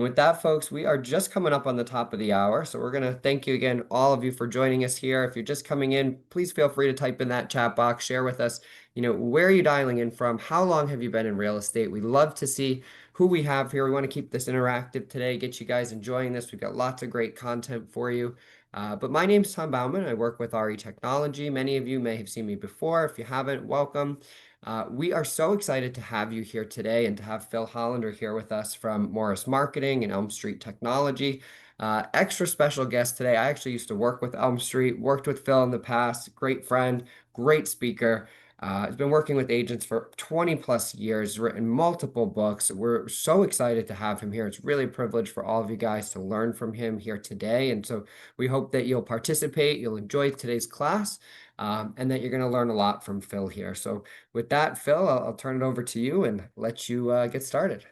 And with that, folks, we are just coming up on the top of the hour. So we're going to thank you again, all of you, for joining us here. If you're just coming in, please feel free to type in that chat box, share with us, where are you dialing in from? How long have you been in real estate? We love to see who we have here. We want to keep this interactive today, get you guys enjoying this. We've got lots of great content for you. But my name's Tom Bauman. I work with RE Technology. Many of you may have seen me before. If you haven't, welcome. We are so excited to have you here today and to have Phil Hollander here with us from Morris Marketing and Elm Street Technology. Extra special guest today. I actually used to work with Elm Street, worked with Phil in the past, great friend, great speaker. He's been working with agents for 20 plus years, written multiple books. We're so excited to have him here. It's really a privilege for all of you guys to learn from him here today. And so we hope that you'll participate, you'll enjoy today's class, and that you're going to learn a lot from Phil here. So with that, Phil, I'll turn it over to you and let you get started.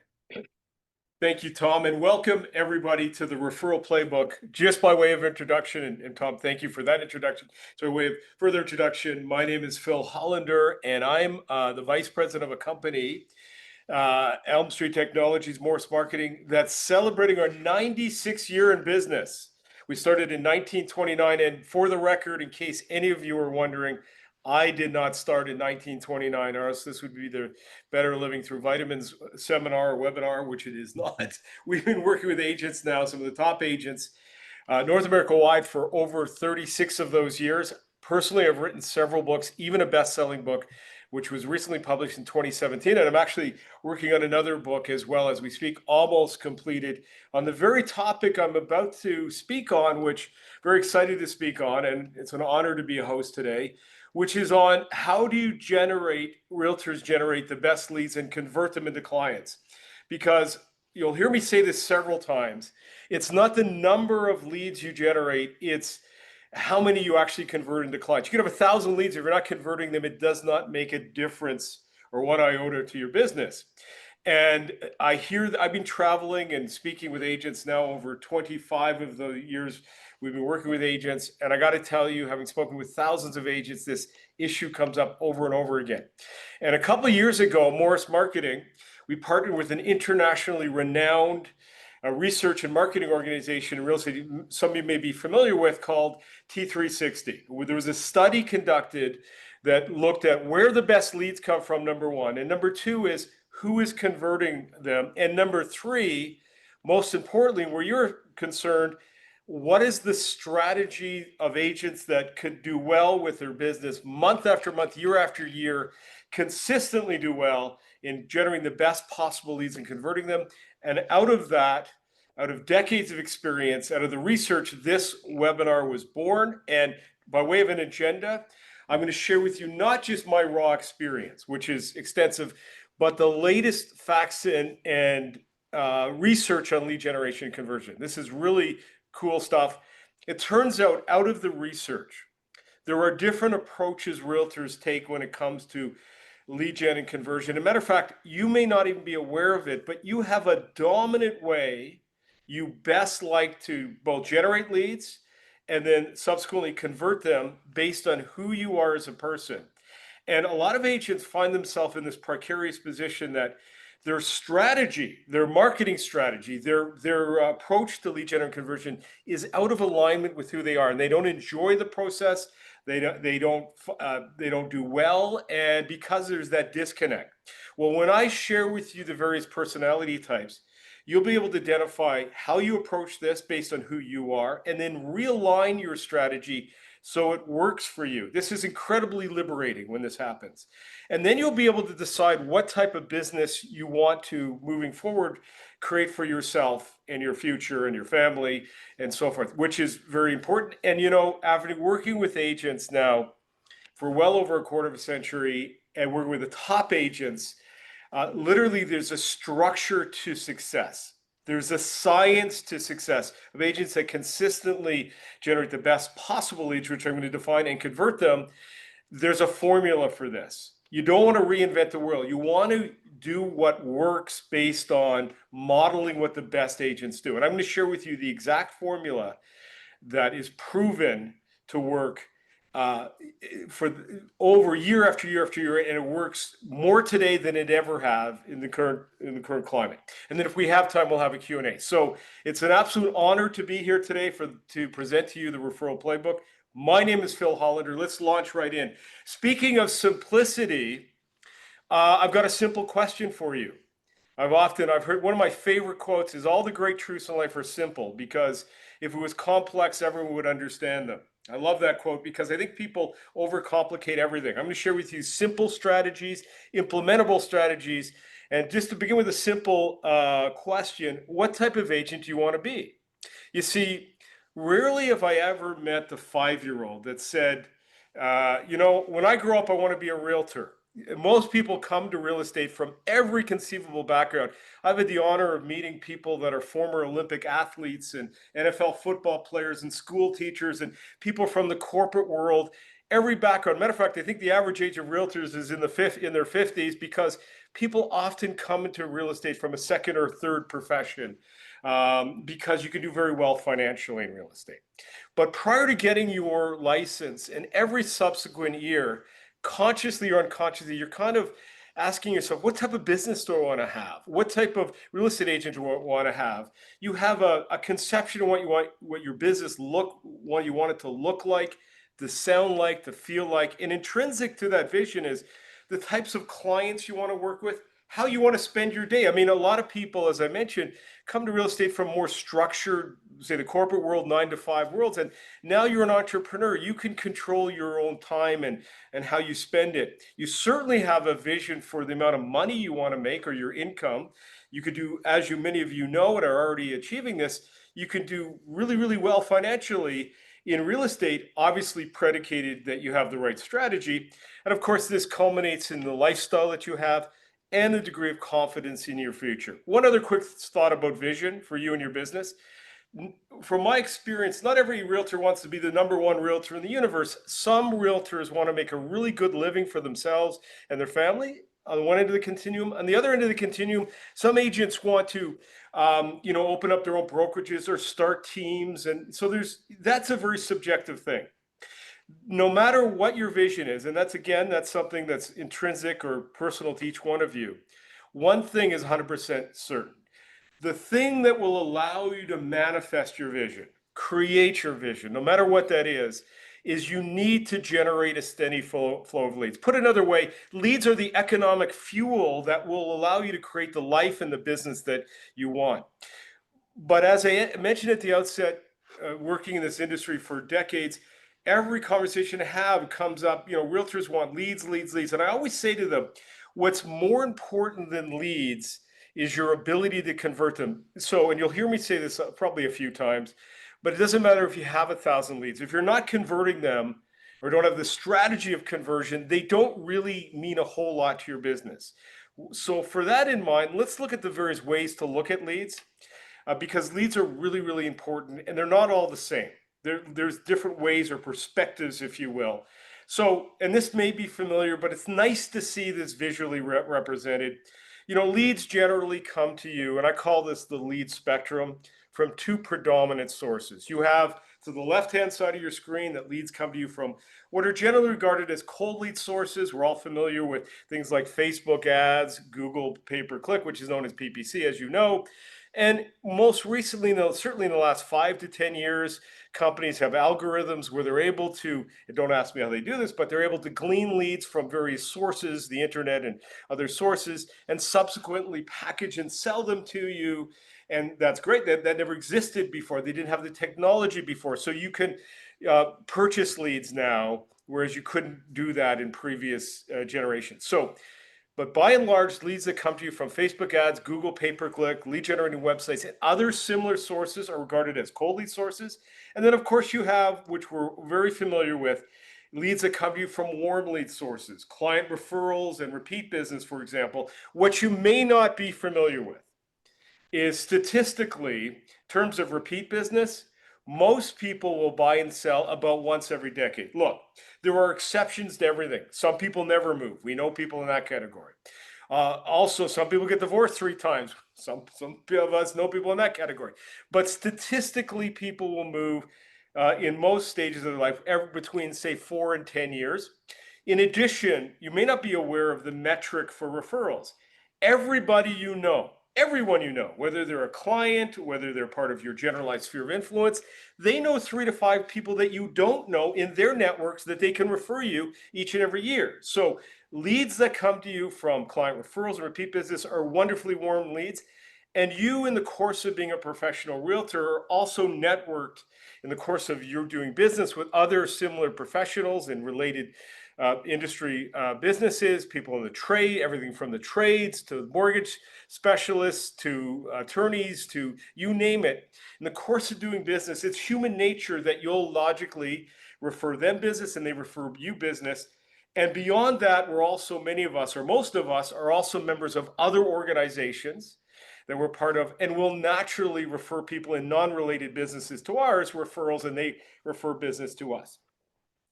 Thank you, Tom, and welcome everybody to the Referral Playbook. Just by way of introduction, and Tom, thank you for that introduction. So by way of further introduction, my name is Phil Hollander, and I'm the Vice President of a company, Elm Street Technologies, Morris Marketing, that's celebrating our 96th year in business. We started in 1929, and for the record, in case any of you are wondering, I did not start in 1929, or else this would be the Better Living Through Vitamins seminar or webinar, which it is not. We've been working with agents now, some of the top agents, North America wide, for over 36 of those years. Personally, I've written several books, even a best-selling book, which was recently published in 2017. And I'm actually working on another book as well as we speak, almost completed, on the very topic I'm about to speak on, which I'm very excited to speak on, and it's an honor to be a host today, which is on how do you realtors generate the best leads and convert them into clients? Because you'll hear me say this several times, it's not the number of leads you generate, it's how many you actually convert into clients. You can have 1,000 leads. If you're not converting them, it does not make a difference or one iota to your business. And I hear that I've been traveling and speaking with agents now over 25 of the years we've been working with agents. And I got to tell you, having spoken with thousands of agents, this issue comes up over and over again. And a couple of years ago, Morris Marketing, we partnered with an internationally renowned research and marketing organization in real estate, some of you may be familiar with, called T360. There was a study conducted that looked at where the best leads come from, number one. And number two is who is converting them. And number three, most importantly, where you're concerned, what is the strategy of agents that could do well with their business month after month, year after year, consistently do well in generating the best possible leads and converting them? And out of that, out of decades of experience, out of the research, this webinar was born. And by way of an agenda, I'm going to share with you not just my raw experience, which is extensive, but the latest facts and research on lead generation and conversion. This is really cool stuff. It turns out of the research, there are different approaches realtors take when it comes to lead gen and conversion. As a matter of fact, you may not even be aware of it, but you have a dominant way you best like to both generate leads and then subsequently convert them based on who you are as a person. And a lot of agents find themselves in this precarious position that their strategy, their marketing strategy, their approach to lead gen and conversion is out of alignment with who they are, and they don't enjoy the process. They don't do well, and because there's that disconnect. Well, when I share with you the various personality types, you'll be able to identify how you approach this based on who you are, and then realign your strategy so it works for you. This is incredibly liberating when this happens. And then you'll be able to decide what type of business you want to, moving forward, create for yourself and your future and your family and so forth, which is very important. And, after working with agents now for well over a quarter of a century and working with the top agents, literally there's a structure to success. There's a science to success of agents that consistently generate the best possible leads, which I'm going to define, and convert them. There's a formula for this. You don't want to reinvent the wheel. You want to do what works based on modeling what the best agents do. And I'm going to share with you the exact formula that is proven to work for over year after year after year, and it works more today than it ever have in the current climate. And then if we have time, we'll have a Q&A. So it's an absolute honor to be here today to present to you the Referral Playbook. My name is Phil Hollander. Let's launch right in. Speaking of simplicity, I've got a simple question for you. I've heard one of my favorite quotes is all the great truths in life are simple because if it was complex, everyone would understand them. I love that quote because I think people overcomplicate everything. I'm going to share with you simple strategies, implementable strategies. And just to begin with a simple question, what type of agent do you want to be? You see, rarely have I ever met the 5-year-old that said, when I grow up, I want to be a realtor. Most people come to real estate from every conceivable background. I've had the honor of meeting people that are former Olympic athletes and NFL football players and school teachers and people from the corporate world, every background. Matter of fact, I think the average age of realtors is in their 50s because people often come into real estate from a second or third profession because you can do very well financially in real estate. But prior to getting your license and every subsequent year, consciously or unconsciously, you're kind of asking yourself, what type of business do I want to have? What type of real estate agent do I want to have? You have a conception of what your business what you want it to look like, to sound like, to feel like. And intrinsic to that vision is the types of clients you want to work with, how you want to spend your day. I mean, a lot of people, as I mentioned, come to real estate from more structured, say the corporate world, 9-to-5 worlds. And now you're an entrepreneur. You can control your own time and how you spend it. You certainly have a vision for the amount of money you want to make or your income. You could do, as many of you know and are already achieving this, you can do really, really well financially in real estate, obviously predicated that you have the right strategy. And of course, this culminates in the lifestyle that you have and the degree of confidence in your future. One other quick thought about vision for you and your business. From my experience, not every realtor wants to be the #1 realtor in the universe. Some realtors want to make a really good living for themselves and their family on one end of the continuum. On the other end of the continuum, some agents want to open up their own brokerages or start teams. And so that's a very subjective thing. No matter what your vision is, and that's something that's intrinsic or personal to each one of you, one thing is 100% certain. The thing that will allow you to manifest your vision, create your vision, no matter what that is you need to generate a steady flow of leads. Put another way, leads are the economic fuel that will allow you to create the life and the business that you want. But as I mentioned at the outset, working in this industry for decades, every conversation I have comes up, realtors want leads. And I always say to them, what's more important than leads is your ability to convert them. So, and you'll hear me say this probably a few times, but it doesn't matter if you have 1,000 leads. If you're not converting them or don't have the strategy of conversion, they don't really mean a whole lot to your business. So for that in mind, let's look at the various ways to look at leads. Because leads are really, really important and they're not all the same. There's different ways or perspectives, if you will. So, and this may be familiar, but it's nice to see this visually represented. Leads generally come to you, and I call this the lead spectrum, from two predominant sources. You have to the left-hand side of your screen that leads come to you from what are generally regarded as cold lead sources. We're all familiar with things like Facebook ads, Google pay-per-click, which is known as PPC, as you know. And most recently, certainly in the last 5 to 10 years, companies have algorithms where they're able to, and don't ask me how they do this, but they're able to glean leads from various sources, the internet and other sources, and subsequently package and sell them to you. And that's great. That never existed before. They didn't have the technology before. So you can purchase leads now, whereas you couldn't do that in previous generations. But by and large, leads that come to you from Facebook ads, Google pay-per-click, lead generating websites, and other similar sources are regarded as cold lead sources. And then, of course, you have, which we're very familiar with, leads that come to you from warm lead sources, client referrals and repeat business, for example. What you may not be familiar with is statistically, in terms of repeat business, most people will buy and sell about once every decade. Look, there are exceptions to everything. Some people never move. We know people in that category. Also, some people get divorced 3 times. Some of us know people in that category. But statistically, people will move in most stages of their life, between say 4 and 10 years. In addition, you may not be aware of the metric for referrals. Everybody you know, everyone you know, whether they're a client, whether they're part of your generalized sphere of influence, they know 3 to 5 people that you don't know in their networks that they can refer you each and every year. So leads that come to you from client referrals and repeat business are wonderfully warm leads. And you, in the course of being a professional realtor, are also networked in the course of you doing business with other similar professionals and related industry businesses, people in the trade, everything from the trades to mortgage specialists to attorneys to you name it. In the course of doing business, it's human nature that you'll logically refer them business and they refer you business. And beyond that, we're also, many of us, or most of us, are also members of other organizations that we're part of, and will naturally refer people in non-related businesses to ours, referrals, and they refer business to us.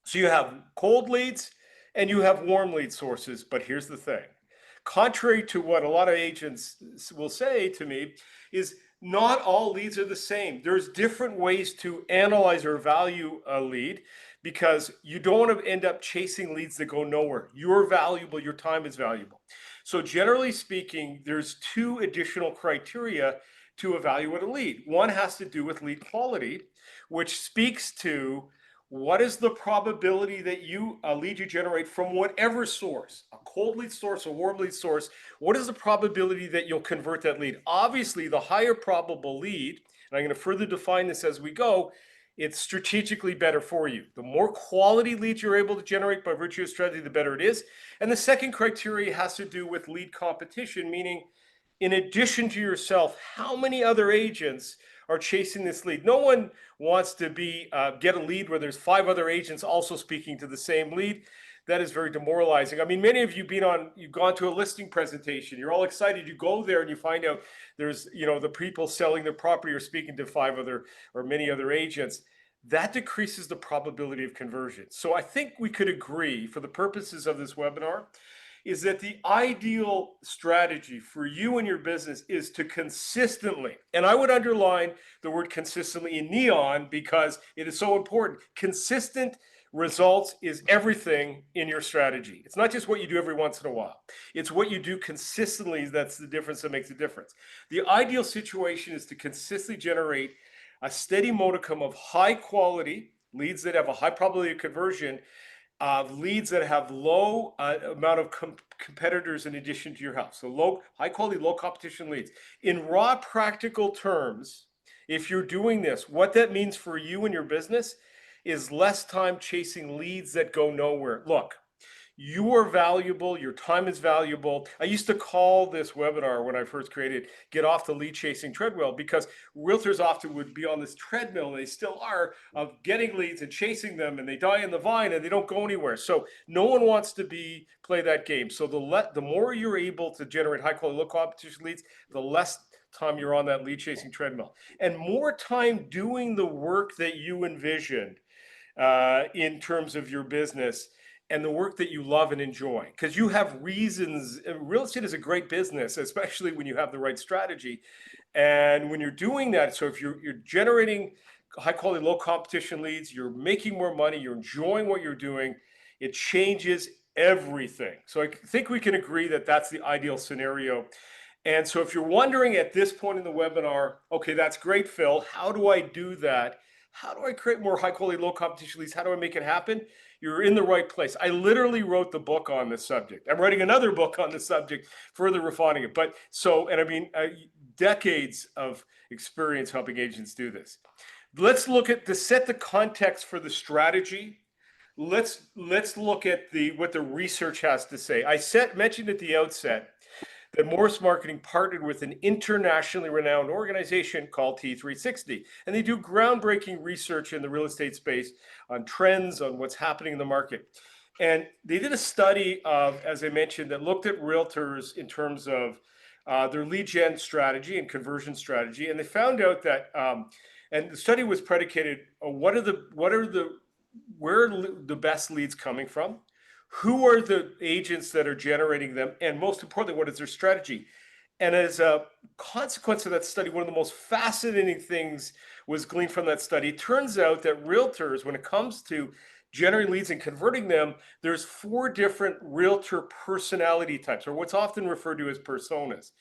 So you have cold leads and you have warm lead sources, but here's the thing. Contrary to what a lot of agents will say to me, is not all leads are the same. There's different ways to analyze or value a lead, because you don't want to end up chasing leads that go nowhere. You're valuable, your time is valuable. So generally speaking, there's 2 additional criteria to evaluate a lead. One has to do with lead quality, which speaks to what is the probability that a lead you generate from whatever source, a cold lead source, a warm lead source, what is the probability that you'll convert that lead? Obviously, the higher probable lead, and I'm going to further define this as we go, it's strategically better for you. The more quality leads you're able to generate by virtue of strategy, the better it is. And the second criteria has to do with lead competition, meaning in addition to yourself, how many other agents are chasing this lead? No one wants to get a lead where there's 5 other agents also speaking to the same lead. That is very demoralizing. I mean, many of you you've gone to a listing presentation, you're all excited, you go there and you find out there's, the people selling their property are speaking to 5 other or many other agents. That decreases the probability of conversion. So I think we could agree, for the purposes of this webinar, is that the ideal strategy for you and your business is to consistently, and I would underline the word consistently in neon because it is so important. Consistent results is everything in your strategy. It's not just what you do every once in a while. It's what you do consistently that's the difference that makes a difference. The ideal situation is to consistently generate a steady modicum of high quality leads that have a high probability of conversion, leads that have low amount of competitors in addition to your house. So high quality, low competition leads. In raw practical terms, if you're doing this, what that means for you and your business is less time chasing leads that go nowhere. Look, you are valuable, your time is valuable. I used to call this webinar, when I first created, Get Off the Lead Chasing Treadmill, because realtors often would be on this treadmill, and they still are, of getting leads and chasing them, and they die in the vine and they don't go anywhere. So no one wants to play that game. So the more you're able to generate high quality, low competition leads, the less time you're on that lead chasing treadmill, and more time doing the work that you envisioned in terms of your business and the work that you love and enjoy, because you have reasons. Real estate is a great business, especially when you have the right strategy. And when you're doing that, so if you're generating high quality, low competition leads, you're making more money, you're enjoying what you're doing, it changes everything. So I think we can agree that that's the ideal scenario. And so if you're wondering at this point in the webinar, okay, that's great, Phil, how do I do that? How do I create more high quality, low competition leads? How do I make it happen? You're in the right place. I literally wrote the book on this subject. I'm writing another book on this subject, further refining it. Decades of experience helping agents do this. Let's look at, to set the context for the strategy. Let's look at what the research has to say. I mentioned at the outset that Morris Marketing partnered with an internationally renowned organization called T360. And they do groundbreaking research in the real estate space on trends, on what's happening in the market. And they did a study of, as I mentioned, that looked at realtors in terms of their lead gen strategy and conversion strategy. And they found out that, and the study was predicated on where are the best leads coming from? Who are the agents that are generating them? And most importantly, what is their strategy? And as a consequence of that study, one of the most fascinating things was gleaned from that study. It turns out that realtors, when it comes to generating leads and converting them, there's 4 different realtor personality types, or what's often referred to as personas.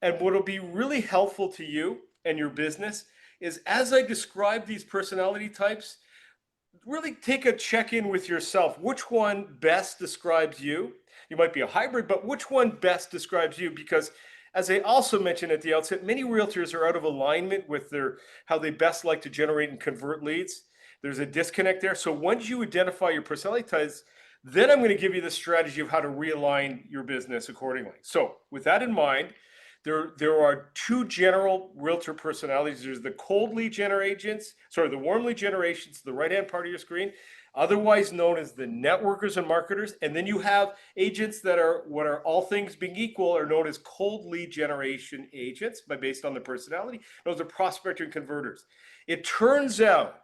And what will be really helpful to you and your business is, as I describe these personality types, really take a check-in with yourself. Which one best describes you? You might be a hybrid, but which one best describes you? Because as I also mentioned at the outset, many realtors are out of alignment with how they best like to generate and convert leads. There's a disconnect there. So once you identify your personality types, then I'm going to give you the strategy of how to realign your business accordingly. So with that in mind, there are 2 general realtor personalities. There's the cold lead generations, the warm lead generations to the right-hand part of your screen, otherwise known as the networkers and marketers. And then you have agents that are, what are all things being equal, are known as cold lead generation agents, based on the personality. Those are prospector and converters. It turns out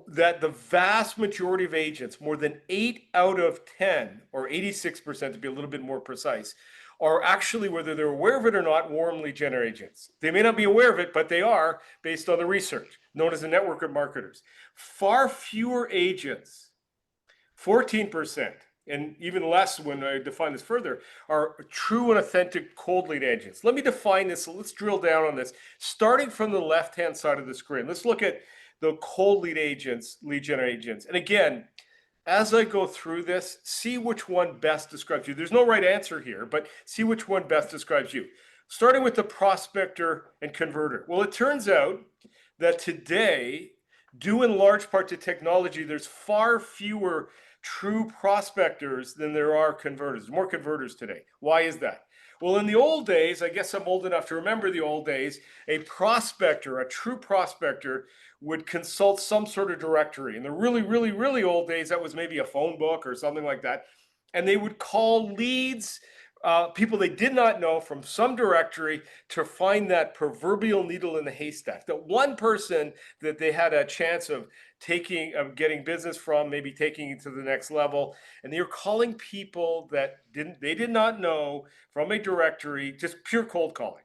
that the vast majority of agents, more than 8 out of 10, or 86% to be a little bit more precise, are actually, whether they're aware of it or not, warm lead gen agents. They may not be aware of it, but they are, based on the research, known as the network of marketers. Far fewer agents, 14%, and even less when I define this further, are true and authentic cold lead agents. Let me define this. So let's drill down on this. Starting from the left-hand side of the screen, let's look at the cold lead agents, lead gen agents. And again, as I go through this, see which one best describes you. There's no right answer here, but see which one best describes you. Starting with the prospector and converter. Well, it turns out that today, due in large part to technology, there's far fewer true prospectors than there are converters. There's more converters today. Why is that? Well, in the old days, I guess I'm old enough to remember the old days, a prospector, a true prospector, would consult some sort of directory. In the really, really, really old days, that was maybe a phone book or something like that. And they would call leads, people they did not know from some directory, to find that proverbial needle in the haystack. That one person that they had a chance of getting business from, maybe taking it to the next level. And they were calling people that they did not know from a directory, just pure cold calling.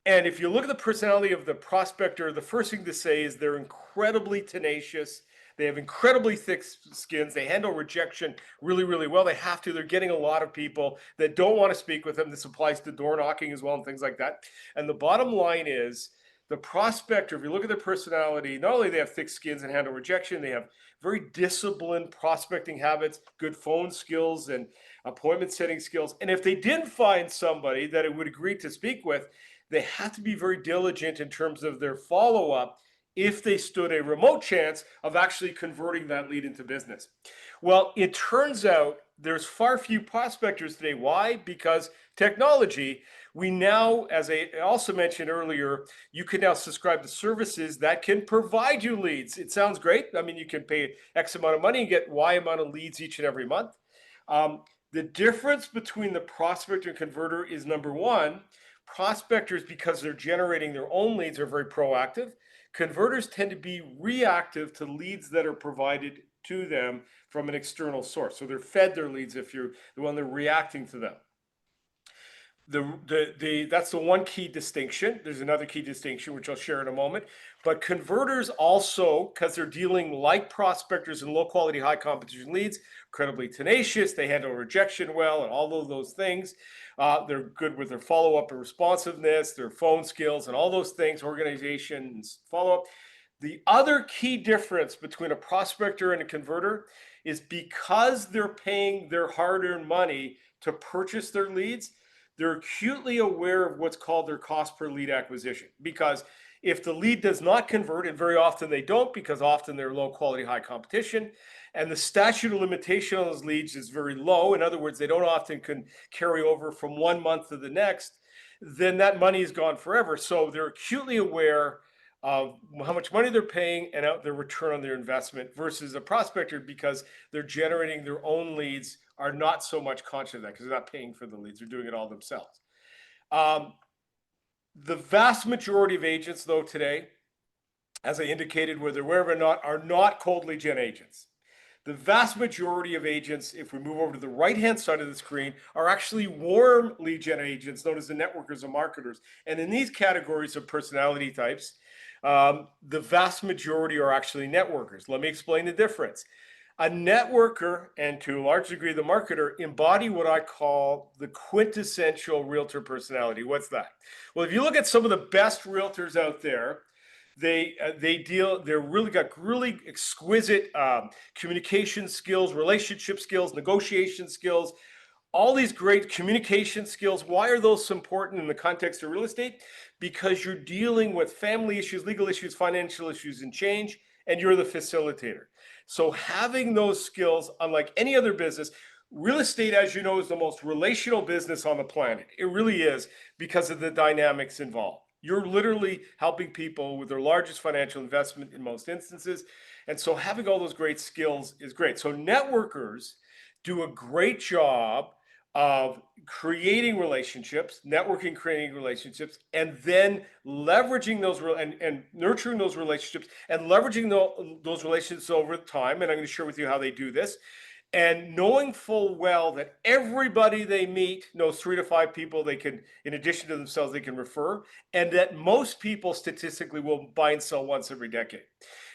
And if you look at the personality of the prospector, the first thing to say is they're incredibly tenacious. They have incredibly thick skins. They handle rejection really, really well. They have to. They're getting a lot of people that don't want to speak with them. This applies to door knocking as well and things like that. And the bottom line is, the prospector, if you look at their personality, not only they have thick skins and handle rejection, they have very disciplined prospecting habits, good phone skills and appointment setting skills. And if they didn't find somebody that it would agree to speak with, they have to be very diligent in terms of their follow-up if they stood a remote chance of actually converting that lead into business. Well, it turns out there's far few prospectors today. Why? Because technology. We now, as I also mentioned earlier, you can now subscribe to services that can provide you leads. It sounds great. I mean, you can pay X amount of money and get Y amount of leads each and every month. The difference between the prospector and converter is, number one, prospectors, because they're generating their own leads, are very proactive. Converters tend to be reactive to leads that are provided to them from an external source. So they're fed their leads if you're the one they're reacting to them. That's the one key distinction. There's another key distinction, which I'll share in a moment. But converters also, because they're dealing like prospectors in low quality, high competition leads, incredibly tenacious, they handle rejection well and all of those things. They're good with their follow-up and responsiveness, their phone skills and all those things, organizations, follow-up. The other key difference between a prospector and a converter is, because they're paying their hard-earned money to purchase their leads, they're acutely aware of what's called their cost per lead acquisition. Because if the lead does not convert, and very often they don't, because often they're low quality, high competition, and the statute of limitation on those leads is very low, in other words, they don't often can carry over from one month to the next, then that money is gone forever. So they're acutely aware of how much money they're paying and their return on their investment, versus a prospector, because they're generating their own leads, are not so much conscious of that because they're not paying for the leads. They're doing it all themselves. The vast majority of agents, though, today, as I indicated, whether aware of it or not, are not cold lead gen agents. The vast majority of agents, if we move over to the right-hand side of the screen, are actually warm lead gen agents, known as the networkers and marketers. And in these categories of personality types, The vast majority are actually networkers. Let me explain the difference. A networker, and to a large degree the marketer, embody what I call the quintessential realtor personality. What's that? Well, if you look at some of the best realtors out there, they're really got really exquisite communication skills, relationship skills, negotiation skills, all these great communication skills. Why are those so important in the context of real estate? Because you're dealing with family issues, legal issues, financial issues, and change, and you're the facilitator. So having those skills, unlike any other business, real estate, as you know, is the most relational business on the planet. It really is, because of the dynamics involved. You're literally helping people with their largest financial investment in most instances. And so having all those great skills is great. So networkers do a great job of creating relationships, networking, creating relationships, and then leveraging those and nurturing those relationships and leveraging those relationships over time. And I'm going to share with you how they do this. And knowing full well that everybody they meet knows 3 to 5 people they can, in addition to themselves, they can refer, and that most people statistically will buy and sell once every decade.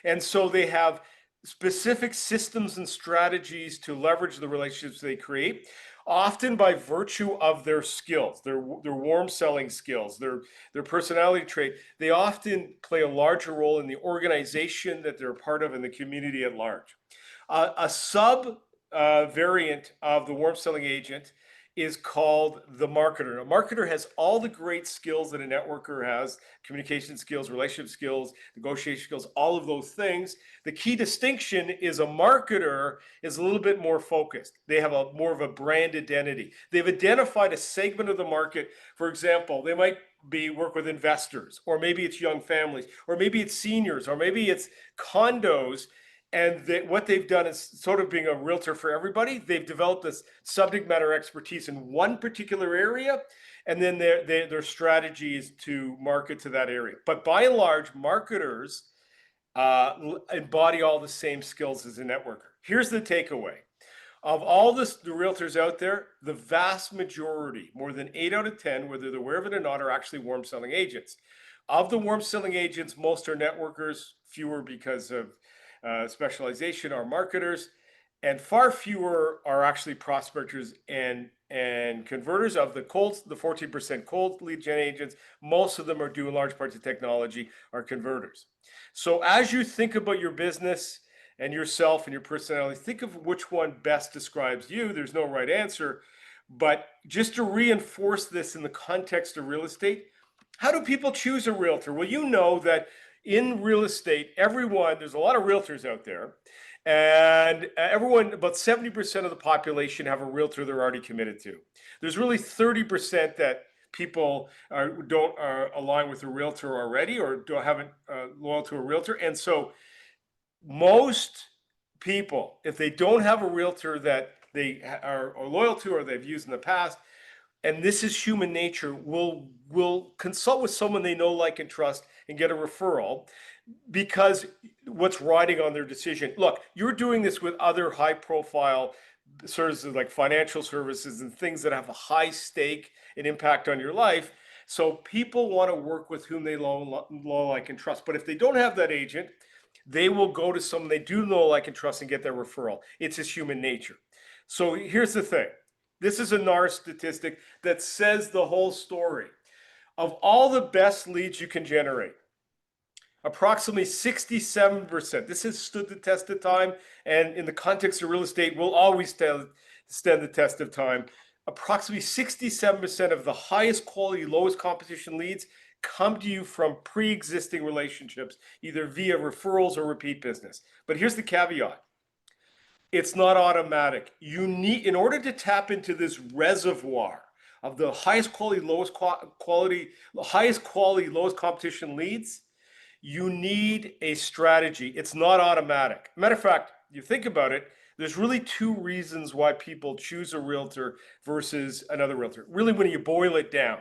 And so they have specific systems and strategies to leverage the relationships they create, often by virtue of their skills, their warm selling skills, their personality trait. They often play a larger role in the organization that they're a part of and the community at large. A sub variant of the warm selling agent is called the marketer. A marketer has all the great skills that a networker has: communication skills, relationship skills, negotiation skills, all of those things. The key distinction is a marketer is a little bit more focused. They have a more of a brand identity. They've identified a segment of the market. For example, they might work with investors, or maybe it's young families, or maybe it's seniors, or maybe it's condos. And what they've done is, sort of being a realtor for everybody, they've developed this subject matter expertise in one particular area, and then their strategy is to market to that area. But by and large, marketers embody all the same skills as a networker. Here's the takeaway. Of all the realtors out there, the vast majority, more than 8 out of 10, whether they're aware of it or not, are actually warm selling agents. Of the warm selling agents, most are networkers, fewer because of specialization are marketers, and far fewer are actually prospectors and converters. Of the 14% cold lead gen agents, most of them are due in large part to technology, are converters. So as you think about your business and yourself and your personality, think of which one best describes you. There's no right answer, but just to reinforce this in the context of real estate, how do people choose a realtor? Well, you know that in real estate, there's a lot of realtors out there, and everyone, about 70% of the population have a realtor they're already committed to. There's really 30% that people don't align with a realtor already, or haven't loyal to a realtor. And so most people, if they don't have a realtor that they are loyal to or they've used in the past, and this is human nature, will consult with someone they know, like, and trust, and get a referral, because what's riding on their decision. Look, you're doing this with other high profile services like financial services and things that have a high stake and impact on your life. So people want to work with whom they know, like, and trust. But if they don't have that agent, they will go to someone they do know, like, and trust, and get their referral. It's just human nature. So here's the thing. This is a NAR statistic that says the whole story. Of all the best leads you can generate, approximately 67%, this has stood the test of time, and in the context of real estate, will always stand the test of time. Approximately 67% of the highest quality, lowest competition leads come to you from pre-existing relationships, either via referrals or repeat business. But here's the caveat. It's not automatic. You need, in order to tap into this reservoir of the highest quality, lowest competition leads, you need a strategy. It's not automatic. Matter of fact, you think about it, there's really 2 reasons why people choose a realtor versus another realtor. Really, when you boil it down,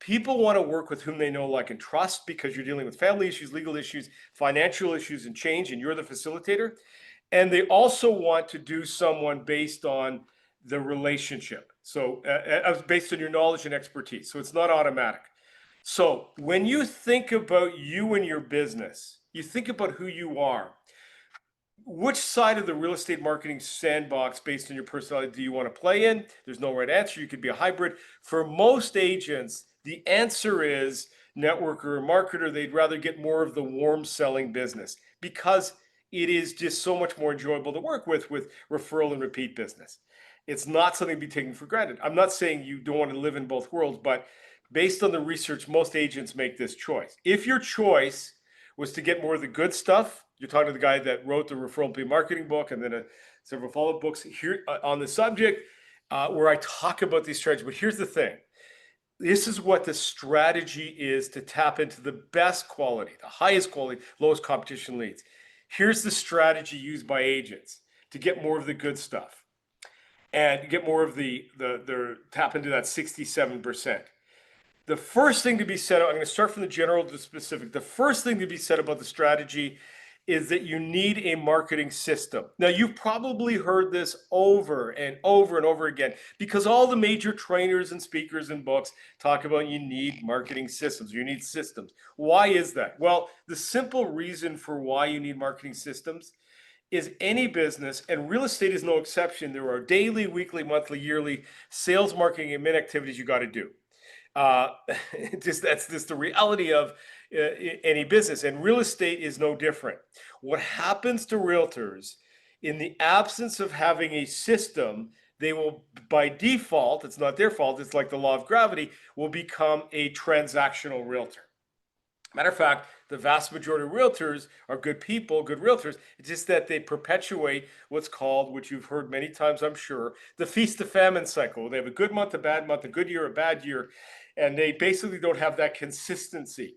people want to work with whom they know, like, and trust, because you're dealing with family issues, legal issues, financial issues, and change, and you're the facilitator. And they also want to do someone based on the relationship. So based on your knowledge and expertise. So it's not automatic. So when you think about you and your business, you think about who you are. Which side of the real estate marketing sandbox, based on your personality, do you want to play in? There's no right answer. You could be a hybrid. For most agents, the answer is networker or marketer. They'd rather get more of the warm selling business because it is just so much more enjoyable to work with referral and repeat business. It's not something to be taken for granted. I'm not saying you don't want to live in both worlds, but based on the research, most agents make this choice. If your choice was to get more of the good stuff, you're talking to the guy that wrote the Referral and Repeat Marketing book and then several follow-up books here on the subject, where I talk about these strategies. But here's the thing. This is what the strategy is to tap into the best quality, the highest quality, lowest competition leads. Here's the strategy used by agents to get more of the good stuff and get more of the tap into that 67%. The first thing to be said, I'm going to start from the general to the specific. The first thing to be said about the strategy is that you need a marketing system. Now, you've probably heard this over and over and over again because all the major trainers and speakers and books talk about you need marketing systems. You need systems. Why is that? Well, the simple reason for why you need marketing systems is any business, and real estate is no exception. There are daily, weekly, monthly, yearly sales, marketing, and admin activities you got to do. Uh, that's just the reality of any business, and real estate is no different. What happens to realtors in the absence of having a system, they will, by default, it's not their fault, it's like the law of gravity, will become a transactional realtor. Matter of fact, the vast majority of realtors are good people, good realtors. It's just that they perpetuate what's called, which you've heard many times, I'm sure, the feast to famine cycle. They have a good month, a bad month, a good year, a bad year, and they basically don't have that consistency.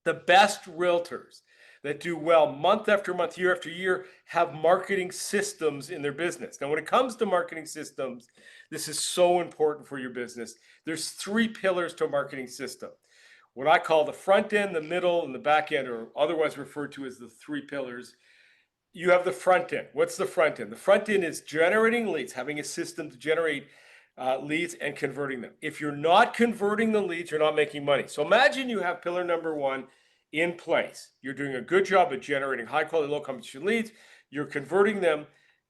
The best realtors that do well month after month, year after year, have marketing systems in their business. Now, when it comes to marketing systems, this is so important for your business. There's 3 pillars to a marketing system. What I call the front end, the middle, and the back end, or otherwise referred to as the 3 pillars. You have the front end. What's the front end? The front end is generating leads, having a system to generate leads and converting them. If you're not converting the leads, you're not making money. So imagine you have pillar number 1 in place. You're doing a good job at generating high quality, low competition leads. You're converting them.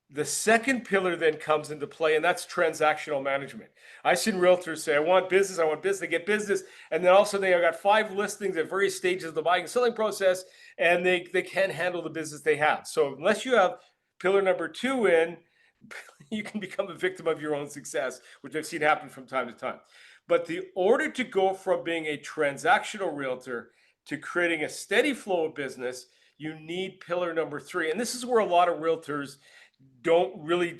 The second pillar then comes into play, and that's transactional management. I've seen realtors say, I want business, they get business, and then all of a sudden they've got 5 listings at various stages of the buying and selling process, and they can't handle the business they have. So unless you have pillar number 2 in, you can become a victim of your own success, which I've seen happen from time to time. But the order to go from being a transactional realtor to creating a steady flow of business, you need pillar number 3. And this is where a lot of realtors drop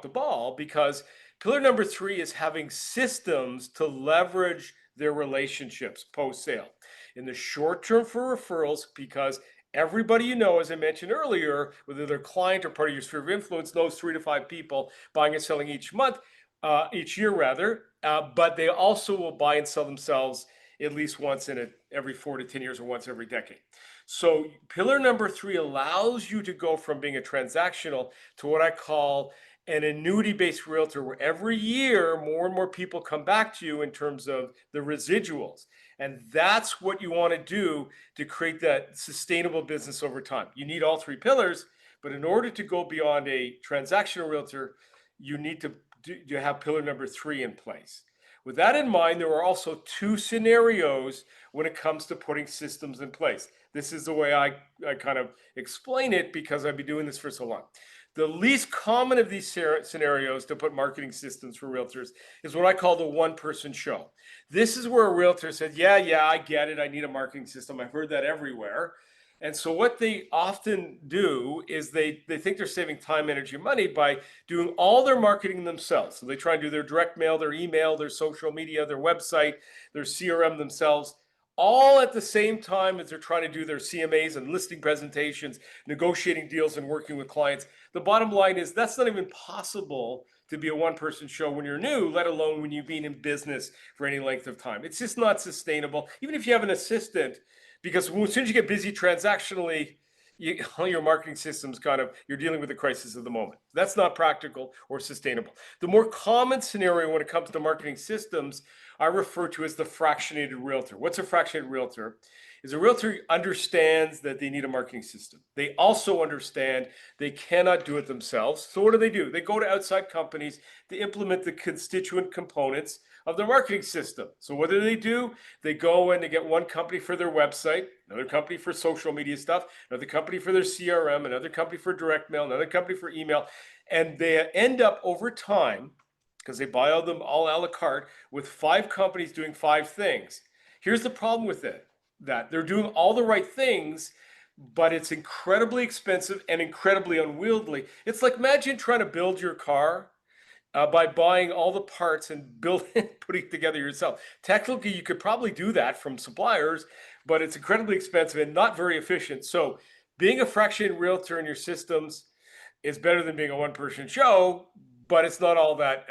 the ball, because pillar number 3 is having systems to leverage their relationships post-sale. In the short term for referrals, because everybody you know, as I mentioned earlier, whether they're client or part of your sphere of influence, knows 3 to 5 people buying and selling each month, each year rather, but they also will buy and sell themselves at least once in every 4 to 10 years or once every decade. So pillar number 3 allows you to go from being a transactional to what I call an annuity-based realtor, where every year more and more people come back to you in terms of the residuals. And that's what you want to do to create that sustainable business over time. You need all 3 pillars, but in order to go beyond a transactional realtor, you need to have pillar number 3 in place. With that in mind, there are also 2 scenarios when it comes to putting systems in place. This is the way I kind of explain it, because I've been doing this for so long. The least common of these scenarios to put marketing systems for realtors is what I call the one-person show. This is where a realtor said, yeah, I get it. I need a marketing system. I've heard that everywhere. And so what they often do is they think they're saving time, energy, and money by doing all their marketing themselves. So they try and do their direct mail, their email, their social media, their website, their CRM themselves, all at the same time as they're trying to do their CMAs and listing presentations, negotiating deals, and working with clients. The bottom line is that's not even possible to be a one-person show when you're new, let alone when you've been in business for any length of time. It's just not sustainable, even if you have an assistant, because as soon as you get busy transactionally, all your marketing systems you're dealing with the crisis of the moment. That's not practical or sustainable. The more common scenario when it comes to marketing systems I refer to as the fractionated realtor. What's a fractionated realtor? Is a realtor understands that they need a marketing system. They also understand they cannot do it themselves. So what do? They go to outside companies to implement the constituent components of their marketing system. So what do? They go and they get one company for their website, another company for social media stuff, another company for their CRM, another company for direct mail, another company for email. And they end up over time, because they buy them all a la carte, with 5 companies doing 5 things. Here's the problem with it, that they're doing all the right things, but it's incredibly expensive and incredibly unwieldy. It's like, imagine trying to build your car by buying all the parts and building, putting it together yourself. Technically, you could probably do that from suppliers, but it's incredibly expensive and not very efficient. So being a fractionated realtor in your systems is better than being a one-person show, but it's not all that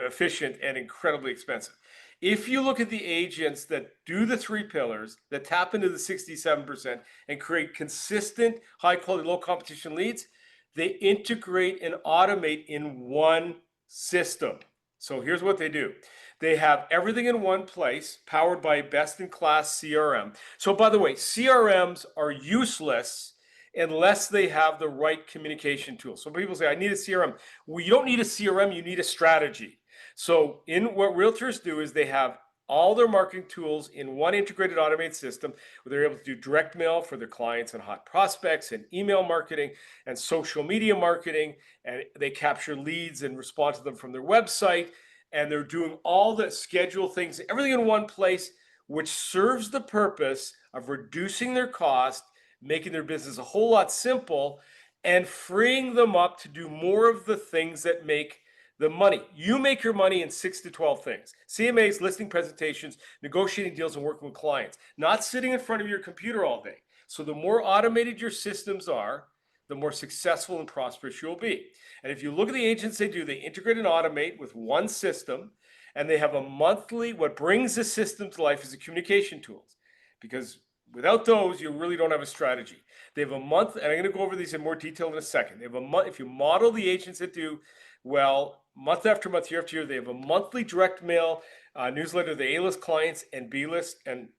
efficient and incredibly expensive. If you look at the agents that do the 3 pillars, that tap into the 67% and create consistent, high quality, low competition leads, they integrate and automate in one system. So here's what they do. They have everything in one place, powered by best-in-class CRM. So by the way, CRMs are useless unless they have the right communication tools. So people say, I need a CRM. Well, you don't need a CRM, you need a strategy. So in what realtors do is they have all their marketing tools in one integrated automated system where they're able to do direct mail for their clients and hot prospects, and email marketing and social media marketing, and they capture leads and respond to them from their website, and they're doing all the schedule things, everything in one place, which serves the purpose of reducing their cost, making their business a whole lot simple, and freeing them up to do more of the things that make the money. You make your money in 6 to 12 things: CMAs, listing presentations, negotiating deals, and working with clients, not sitting in front of your computer all day. So the more automated your systems are, the more successful and prosperous you'll be. And if you look at the agents, they integrate and automate with one system, and they have a monthly, what brings the system to life is the communication tools, because without those, you really don't have a strategy. They have a month, and I'm going to go over these in more detail in a second. They have a month. If you model the agents that do well, month after month, year after year, they have a monthly direct mail newsletter to the A-list clients and B-list and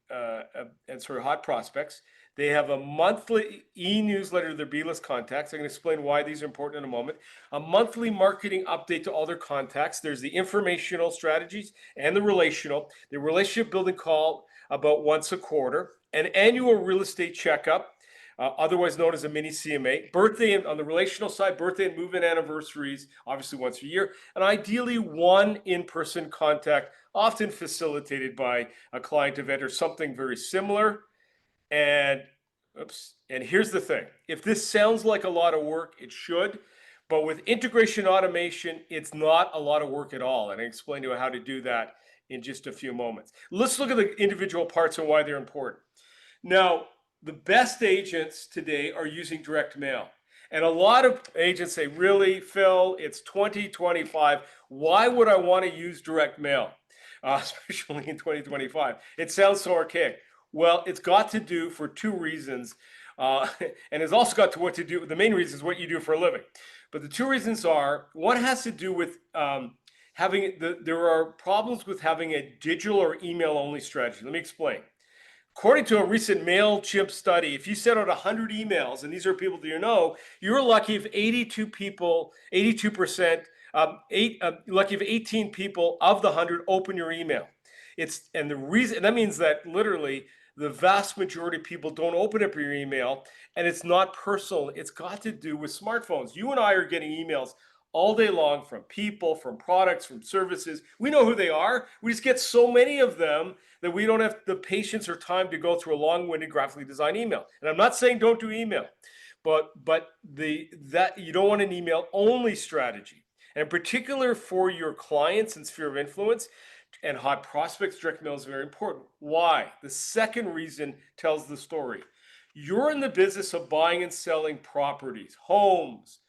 sort of hot prospects. They have a monthly e-newsletter to their B-list contacts. I'm going to explain why these are important in a moment. A monthly marketing update to all their contacts. There's the informational strategies and the relational. The relationship building call about once a quarter. An annual real estate checkup, otherwise known as a mini CMA. Birthday, on the relational side, birthday and move-in anniversaries, obviously once a year. And ideally one in-person contact, often facilitated by a client event or something very similar. And here's the thing. If this sounds like a lot of work, it should. But with integration automation, it's not a lot of work at all. And I explain to you how to do that in just a few moments. Let's look at the individual parts and why they're important. Now, the best agents today are using direct mail. And a lot of agents say, really, Phil, it's 2025. Why would I want to use direct mail, especially in 2025? It sounds so archaic. Well, it's got to do for 2 reasons. And it's also got to what to do. The main reason is what you do for a living. But the 2 reasons are, one has to do with there are problems with having a digital or email only strategy. Let me explain. According to a recent MailChimp study, if you send out 100 emails, and these are people that you know, you're lucky if 82%, lucky if 18 people of the 100 open your email. And the reason, and that means that literally the vast majority of people don't open up your email, and it's not personal. It's got to do with smartphones. You and I are getting emails all day long from people, from products, from services. We know who they are. We just get so many of them that we don't have the patience or time to go through a long-winded graphically designed email. And I'm not saying don't do email, but that you don't want an email only strategy. And in particular for your clients and sphere of influence and hot prospects, direct mail is very important. Why? The second reason tells the story. You're in the business of buying and selling properties, homes,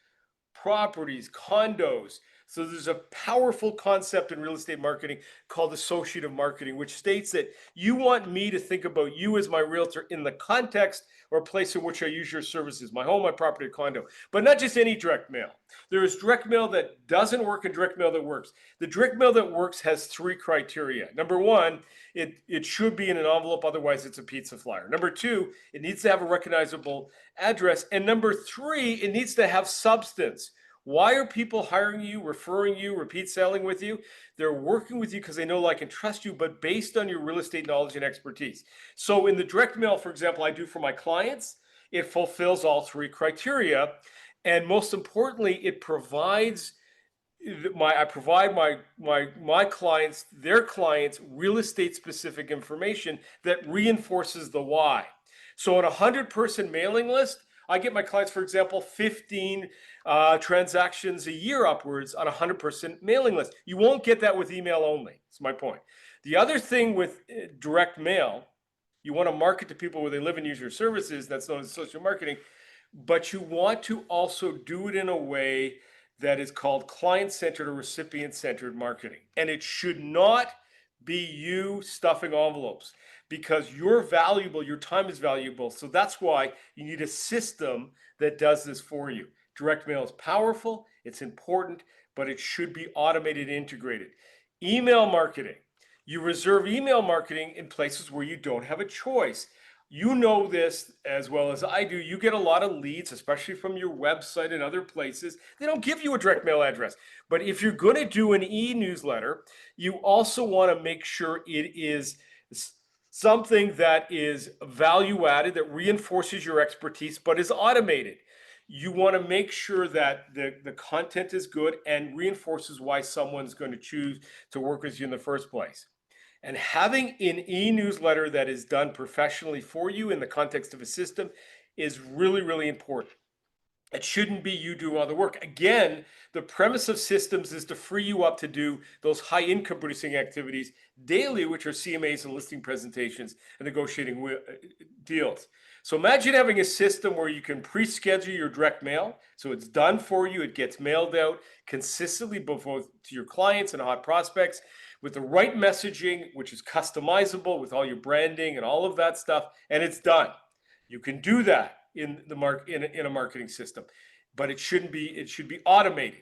properties, condos. So there's a powerful concept in real estate marketing called associative marketing, which states that you want me to think about you as my realtor in the context or place in which I use your services, my home, my property, or condo, but not just any direct mail. There is direct mail that doesn't work and direct mail that works. The direct mail that works has 3 criteria. Number one, it should be in an envelope, otherwise it's a pizza flyer. Number two, it needs to have a recognizable address. And number three, it needs to have substance. Why are people hiring you, referring you, repeat selling with you? They're working with you because they know, like, and trust you, but based on your real estate knowledge and expertise. So in the direct mail, for example, I do for my clients, it fulfills all 3 criteria. And most importantly, it provides I provide my clients, their clients, real estate specific information that reinforces the why. So on a 100-person mailing list, I get my clients, for example, 15 transactions a year upwards on a 100-person mailing list. You won't get that with email only. That's my point. The other thing with direct mail, you want to market to people where they live and use your services. That's known as social marketing. But you want to also do it in a way that is called client-centered or recipient-centered marketing. And it should not be you stuffing envelopes, because you're valuable, your time is valuable. So that's why you need a system that does this for you. Direct mail is powerful, it's important, but it should be automated and integrated. Email marketing. You reserve email marketing in places where you don't have a choice. You know this as well as I do. You get a lot of leads, especially from your website and other places. They don't give you a direct mail address. But if you're going to do an e-newsletter, you also want to make sure it is something that is value added, that reinforces your expertise, but is automated. You want to make sure that the content is good and reinforces why someone's going to choose to work with you in the first place. And having an e-newsletter that is done professionally for you in the context of a system is really, really important. It shouldn't be you do all the work. Again, the premise of systems is to free you up to do those high income producing activities daily, which are CMAs and listing presentations and negotiating deals. So imagine having a system where you can pre-schedule your direct mail. So it's done for you. It gets mailed out consistently both to your clients and hot prospects with the right messaging, which is customizable with all your branding and all of that stuff. And it's done. You can do that in a marketing system, but it shouldn't be. It should be automated.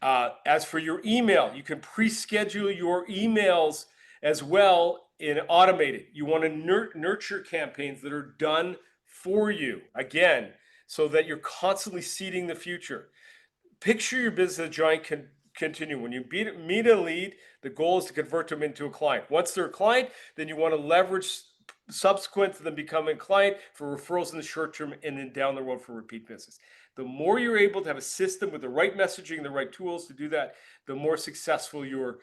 As for your email, you can pre-schedule your emails as well in automated. You want to nurture campaigns that are done for you, again, so that you're constantly seeding the future. Picture your business as a giant continuum. When you meet a lead, the goal is to convert them into a client. Once they're a client, then you want to leverage subsequent to them becoming a client for referrals in the short term, and then down the road for repeat business. The more you're able to have a system with the right messaging, the right tools to do that, the more successful your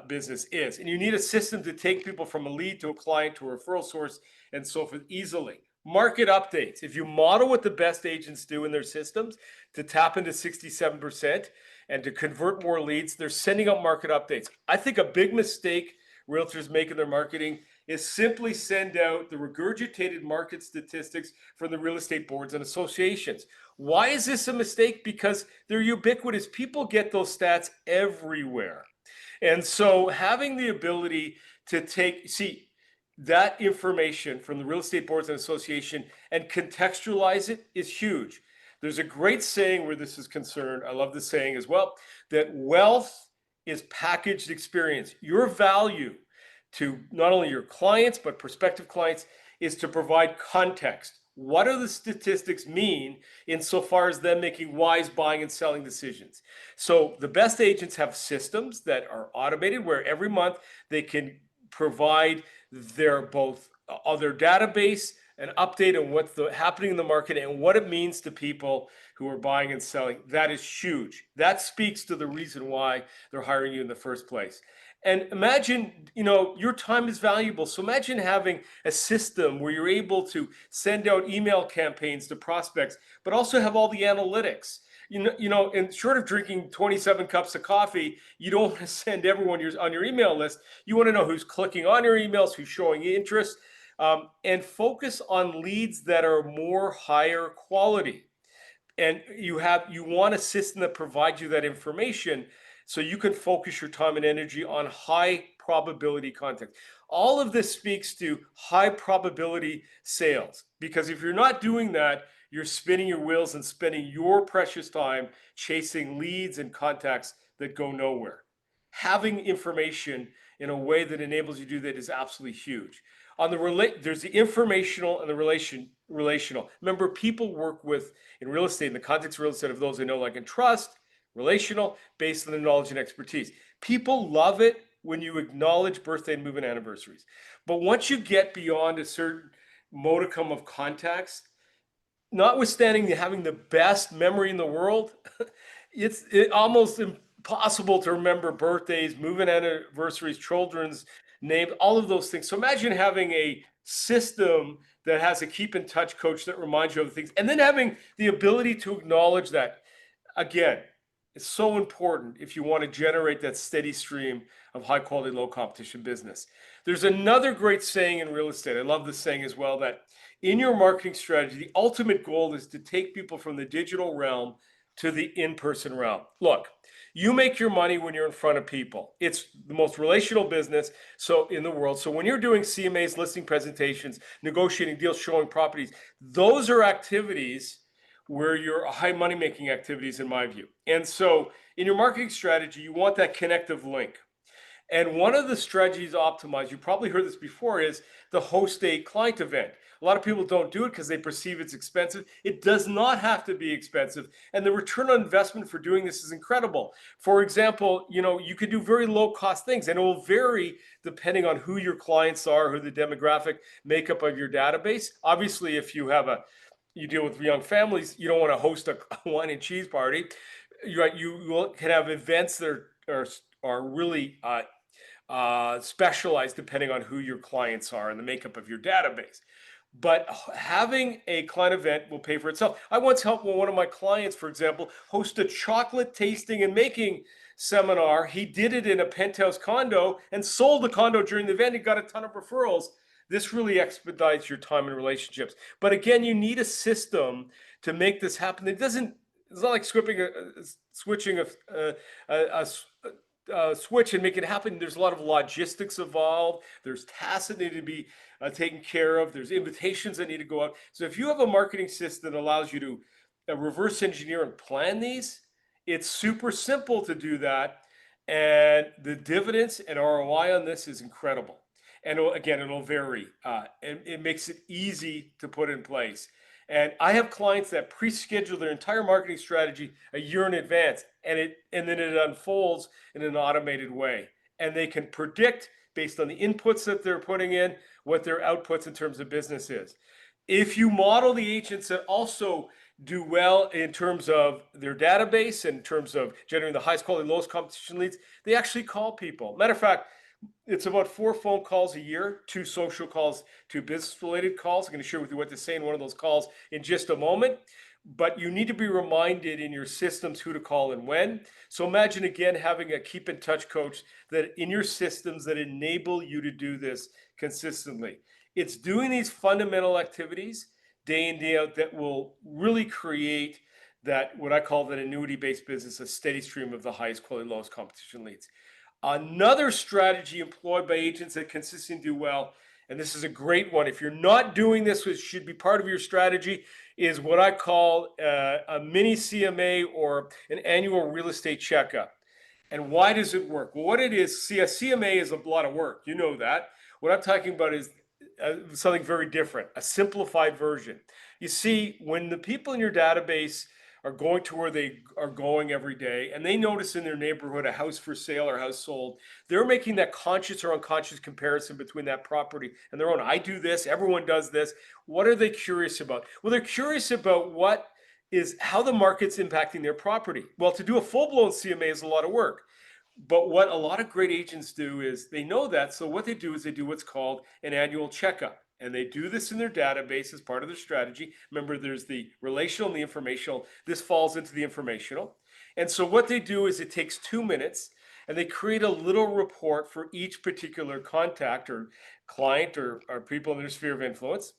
business is. And you need a system to take people from a lead to a client to a referral source and so forth easily. Market updates. If you model what the best agents do in their systems to tap into 67% and to convert more leads, they're sending out market updates. I think a big mistake realtors make in their marketing is simply send out the regurgitated market statistics from the real estate boards and associations. Why is this a mistake? Because they're ubiquitous. People get those stats everywhere. And so having the ability to see that information from the real estate boards and association and contextualize it is huge. There's a great saying where this is concerned. I love this saying as well, that wealth is packaged experience. Your value to not only your clients, but prospective clients is to provide context. What do the statistics mean insofar as them making wise buying and selling decisions? So the best agents have systems that are automated where every month they can provide their database, an update on what's happening in the market and what it means to people who are buying and selling. That is huge. That speaks to the reason why they're hiring you in the first place. And imagine, your time is valuable. So imagine having a system where you're able to send out email campaigns to prospects, but also have all the analytics. And short of drinking 27 cups of coffee, you don't want to send everyone on your email list. You want to know who's clicking on your emails, who's showing interest, and focus on leads that are more higher quality. And you want a system that provides you that information so you can focus your time and energy on high probability content. All of this speaks to high probability sales, because if you're not doing that, you're spinning your wheels and spending your precious time chasing leads and contacts that go nowhere. Having information in a way that enables you to do that is absolutely huge. On the there's the informational and the relational. Remember, people work with in real estate, in the context of real estate, of those they know, like, and trust. Relational, based on their knowledge and expertise. People love it when you acknowledge birthday and move-in anniversaries. But once you get beyond a certain modicum of context, notwithstanding having the best memory in the world, it's almost impossible to remember birthdays, move-in anniversaries, children's names, all of those things. So imagine having a system that has a keep in touch coach that reminds you of the things, and then having the ability to acknowledge that. Again, it's so important if you want to generate that steady stream of high quality, low competition business. There's another great saying in real estate. I love this saying as well, that in your marketing strategy, the ultimate goal is to take people from the digital realm to the in-person realm. Look, you make your money when you're in front of people. It's the most relational business in the world. So when you're doing CMAs, listing presentations, negotiating deals, showing properties, those are activities where your high money making activities, in my view. And so in your marketing strategy, you want that connective link. And one of the strategies to optimize, you probably heard this before, is to host a client event. A lot of people don't do it because they perceive it's expensive. It does not have to be expensive. And the return on investment for doing this is incredible. For example, you could do very low cost things, and it will vary depending on who your clients are, who the demographic makeup of your database. Obviously, if you deal with young families, you don't want to host a wine and cheese party. You can have events that are really specialized depending on who your clients are and the makeup of your database. But having a client event will pay for itself. I once helped one of my clients, for example, host a chocolate tasting and making seminar. He did it in a penthouse condo and sold the condo during the event. He got a ton of referrals. This really expedites your time and relationships. But again, you need a system to make this happen. It's not like switching a switch and make it happen. There's a lot of logistics involved. There's tasks that need to be taken care of. There's invitations that need to go out. So if you have a marketing system that allows you to reverse engineer and plan these, it's super simple to do that. And the dividends and ROI on this is incredible. And again, it'll vary. And it makes it easy to put in place. And I have clients that pre-schedule their entire marketing strategy a year in advance, and then it unfolds in an automated way. And they can predict, based on the inputs that they're putting in, what their outputs in terms of business is. If you model the agents that also do well in terms of their database, in terms of generating the highest quality, lowest competition leads, they actually call people. Matter of fact, it's about 4 phone calls a year, 2 social calls, 2 business-related calls. I'm going to share with you what to say in one of those calls in just a moment. But you need to be reminded in your systems who to call and when. So imagine, again, having a keep in touch coach that in your systems that enable you to do this consistently. It's doing these fundamental activities day in, day out that will really create that, what I call that annuity-based business, a steady stream of the highest quality, lowest competition leads. Another strategy employed by agents that consistently do well, and this is a great one, if you're not doing this, which should be part of your strategy, is what I call a mini CMA or an annual real estate checkup. And why does it work? Well, what it is, see, a CMA is a lot of work. You know that. What I'm talking about is something very different, a simplified version. You see, when the people in your database are going to where they are going every day, and they notice in their neighborhood a house for sale or house sold, they're making that conscious or unconscious comparison between that property and their own. I do this, everyone does this. What are they curious about? Well, they're curious about how the market's impacting their property. Well, to do a full-blown CMA is a lot of work. But what a lot of great agents do is they know that. So what they do is they do what's called an annual checkup. And they do this in their database as part of their strategy. Remember, there's the relational and the informational. This falls into the informational. And so what they do is it takes 2 minutes and they create a little report for each particular contact or client or people in their sphere of influence,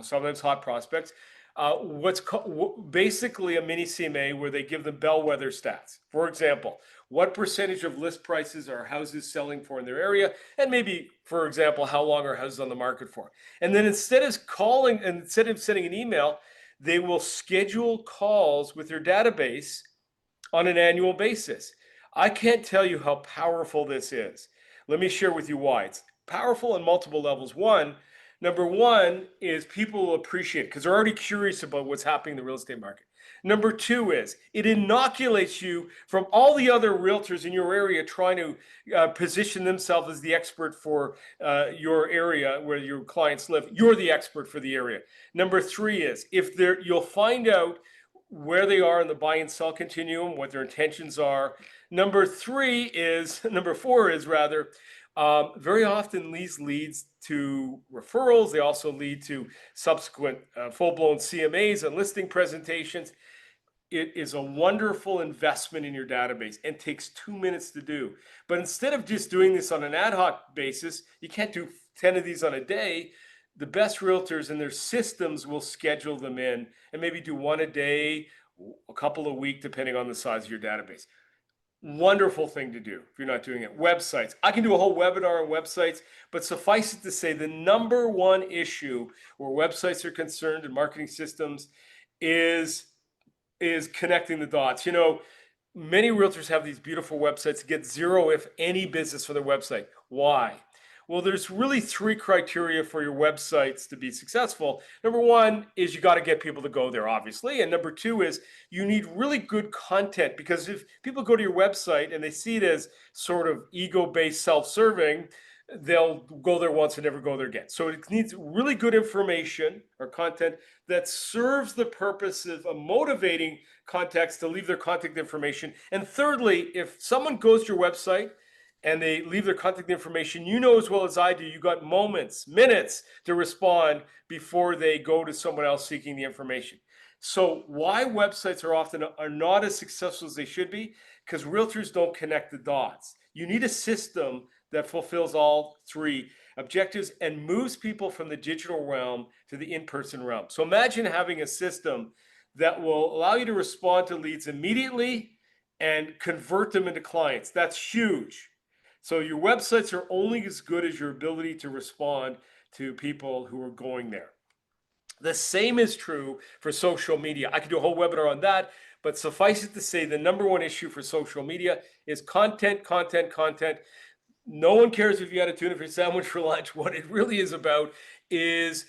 sometimes hot prospects. Basically a mini CMA where they give them bellwether stats. For example, what percentage of list prices are houses selling for in their area, and maybe, for example, how long are houses on the market for. And then instead of sending an email, they will schedule calls with your database on an annual basis. I can't tell you how powerful this is. Let me share with you why. It's powerful on multiple levels. Number one is people will appreciate it because they're already curious about what's happening in the real estate market. Number two is it inoculates you from all the other realtors in your area trying to position themselves as the expert for your area where your clients live. You're the expert for the area. Number three is you'll find out where they are in the buy and sell continuum, what their intentions are. Number four is rather, very often these leads to referrals. They also lead to subsequent full-blown CMAs and listing presentations. It is a wonderful investment in your database and takes 2 minutes to do. But instead of just doing this on an ad hoc basis, you can't do 10 of these on a day. The best realtors and their systems will schedule them in and maybe do one a day, a couple a week, depending on the size of your database. Wonderful thing to do if you're not doing it. Websites. I can do a whole webinar on websites, but suffice it to say, the number one issue where websites are concerned and marketing systems is connecting the dots. You know, many realtors have these beautiful websites, get zero, if any, business for their website. Why? Well, there's really three criteria for your websites to be successful. Number one is you got to get people to go there, obviously. And number two is you need really good content, because if people go to your website and they see it as sort of ego-based self-serving, they'll go there once and never go there again. So it needs really good information or content that serves the purposes of motivating contacts to leave their contact information. And thirdly, if someone goes to your website and they leave their contact information, you know as well as I do, you got moments, minutes to respond before they go to someone else seeking the information. So why websites are not as successful as they should be? Because realtors don't connect the dots. You need a system that fulfills all three objectives and moves people from the digital realm to the in-person realm. So imagine having a system that will allow you to respond to leads immediately and convert them into clients. That's huge. So your websites are only as good as your ability to respond to people who are going there. The same is true for social media. I could do a whole webinar on that, but suffice it to say, the number one issue for social media is content, content, content. No one cares if you had a tuna fish sandwich for lunch. What it really is about is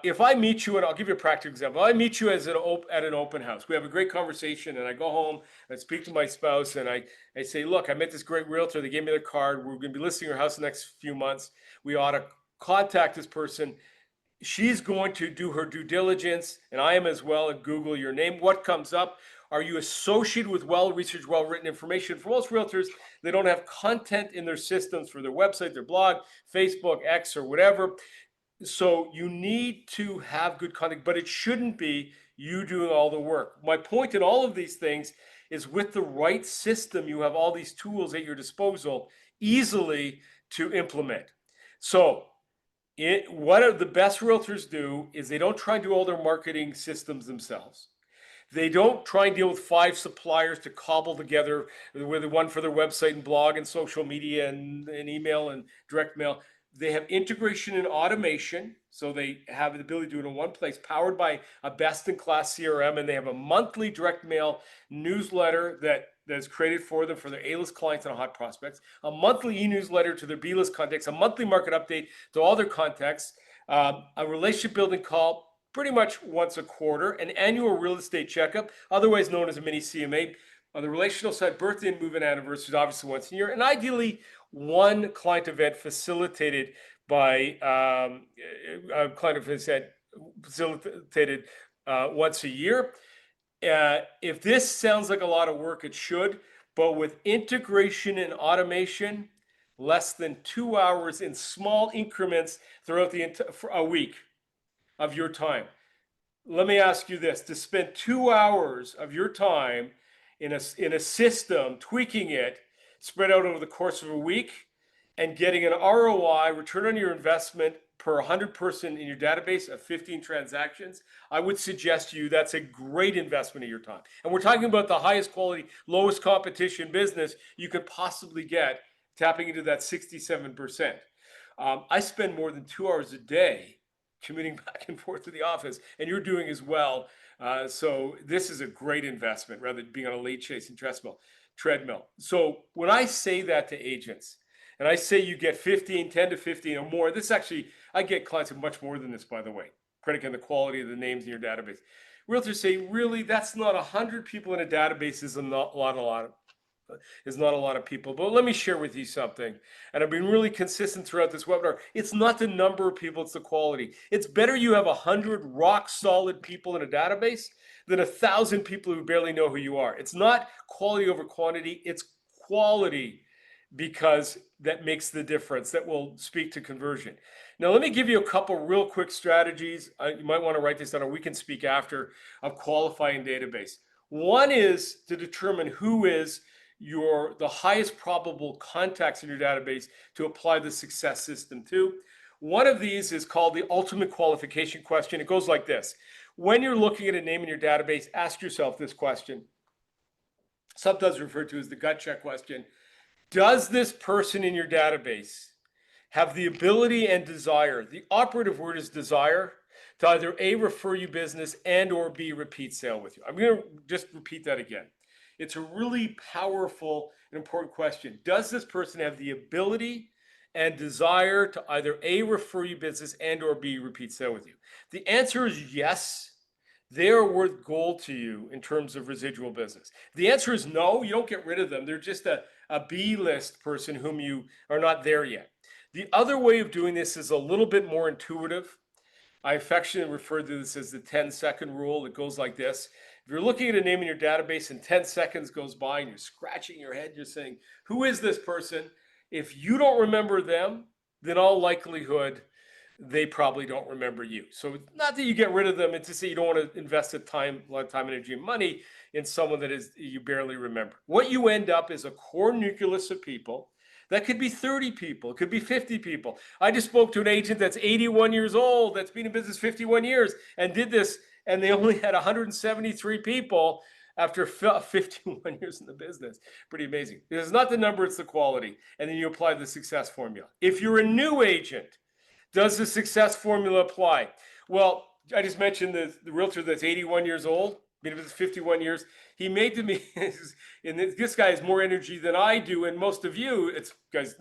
if I meet you, and I'll give you a practical example. I meet you at an open house. We have a great conversation, and I go home and speak to my spouse, and I say, look, I met this great realtor. They gave me their card. We're going to be listing your house in the next few months. We ought to contact this person. She's going to do her due diligence, and I am as well, and Google your name. What comes up? Are you associated with well-researched, well-written information? For most realtors, they don't have content in their systems for their website, their blog, Facebook, X, or whatever. So you need to have good content, but it shouldn't be you doing all the work. My point in all of these things is with the right system, you have all these tools at your disposal easily to implement. So what the best realtors do is they don't try and do all their marketing systems themselves. They don't try and deal with 5 suppliers to cobble together with one for their website and blog and social media and email and direct mail. They have integration and automation, so they have the ability to do it in one place, powered by a best-in-class CRM, and they have a monthly direct mail newsletter that's created for them for their A-list clients and hot prospects, a monthly e-newsletter to their B-list contacts, a monthly market update to all their contacts, a relationship building call pretty much once a quarter, an annual real estate checkup, otherwise known as a mini CMA. On the relational side, birthday and move-in anniversaries, obviously once a year, and ideally one client event facilitated by a client event facilitated once a year. If this sounds like a lot of work, it should, but with integration and automation, less than 2 hours in small increments throughout a week of your time. Let me ask you this: to spend 2 hours of your time in a system, tweaking it, spread out over the course of a week, and getting an ROI, return on your investment, per 100 person in your database of 15 transactions, I would suggest to you that's a great investment of your time. And we're talking about the highest quality, lowest competition business you could possibly get, tapping into that 67%. I spend more than 2 hours a day commuting back and forth to the office, and you're doing as well. So this is a great investment rather than being on a late chasing treadmill. So when I say that to agents, and I say you get 15, 10 to 15 or more, this actually, I get clients of much more than this, by the way, predicated on the quality of the names in your database. Realtors say, really, that's not 100 people in a database is not a lot of people. But let me share with you something. And I've been really consistent throughout this webinar. It's not the number of people, it's the quality. It's better you have 100 rock solid people in a database than 1,000 people who barely know who you are. It's not quality over quantity, it's quality, because that makes the difference. That will speak to conversion. Now, let me give you a couple real quick strategies. You might want to write this down, or we can speak after, of qualifying database. One is to determine who is the highest probable contacts in your database to apply the success system to. One of these is called the ultimate qualification question. It goes like this. When you're looking at a name in your database, ask yourself this question. Sometimes referred to as the gut check question. Does this person in your database have the ability and desire, the operative word is desire, to either A, refer you business, and or B, repeat sale with you? I'm going to just repeat that again. It's a really powerful and important question. Does this person have the ability and desire to either A, refer you business, and or B, repeat sale with you? The answer is yes. They are worth gold to you in terms of residual business. The answer is no, you don't get rid of them. They're just a B-list person whom you are not there yet. The other way of doing this is a little bit more intuitive. I affectionately refer to this as the 10-second rule. It goes like this. If you're looking at a name in your database and 10 seconds goes by and you're scratching your head, you're saying, who is this person? If you don't remember them, then all likelihood, they probably don't remember you. So not that you get rid of them, it's to say you don't want to invest a lot of time, energy, and money in someone that you barely remember. What you end up is a core nucleus of people. That could be 30 people, it could be 50 people. I just spoke to an agent that's 81 years old, that's been in business 51 years, and did this, and they only had 173 people after 51 years in the business. Pretty amazing. It's not the number, it's the quality. And then you apply the success formula. If you're a new agent, does the success formula apply? Well, I just mentioned the realtor that's 81 years old, been in business 51 years. He made to me, and this guy has more energy than I do, and most of you, it's guys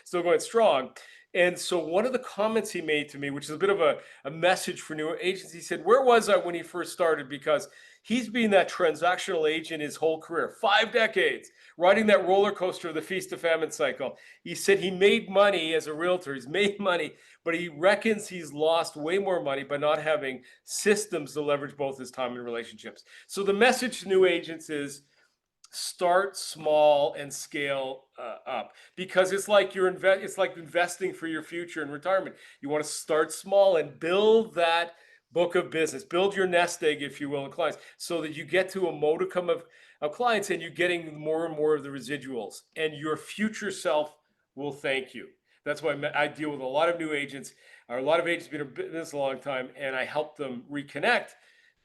still going strong. And so one of the comments he made to me, which is a bit of a message for new agents, he said, where was I when he first started? Because he's been that transactional agent his whole career, 5 decades, riding that roller coaster of the feast to famine cycle. He said he made money as a realtor, he's made money, but he reckons he's lost way more money by not having systems to leverage both his time and relationships. So the message to new agents is start small and scale up, because it's like it's like investing for your future in retirement. You want to start small and build that book of business, build your nest egg, if you will, in clients, so that you get to a modicum of clients and you're getting more and more of the residuals, and your future self will thank you. That's why I deal with a lot of new agents, or a lot of agents been in business a long time, and I help them reconnect.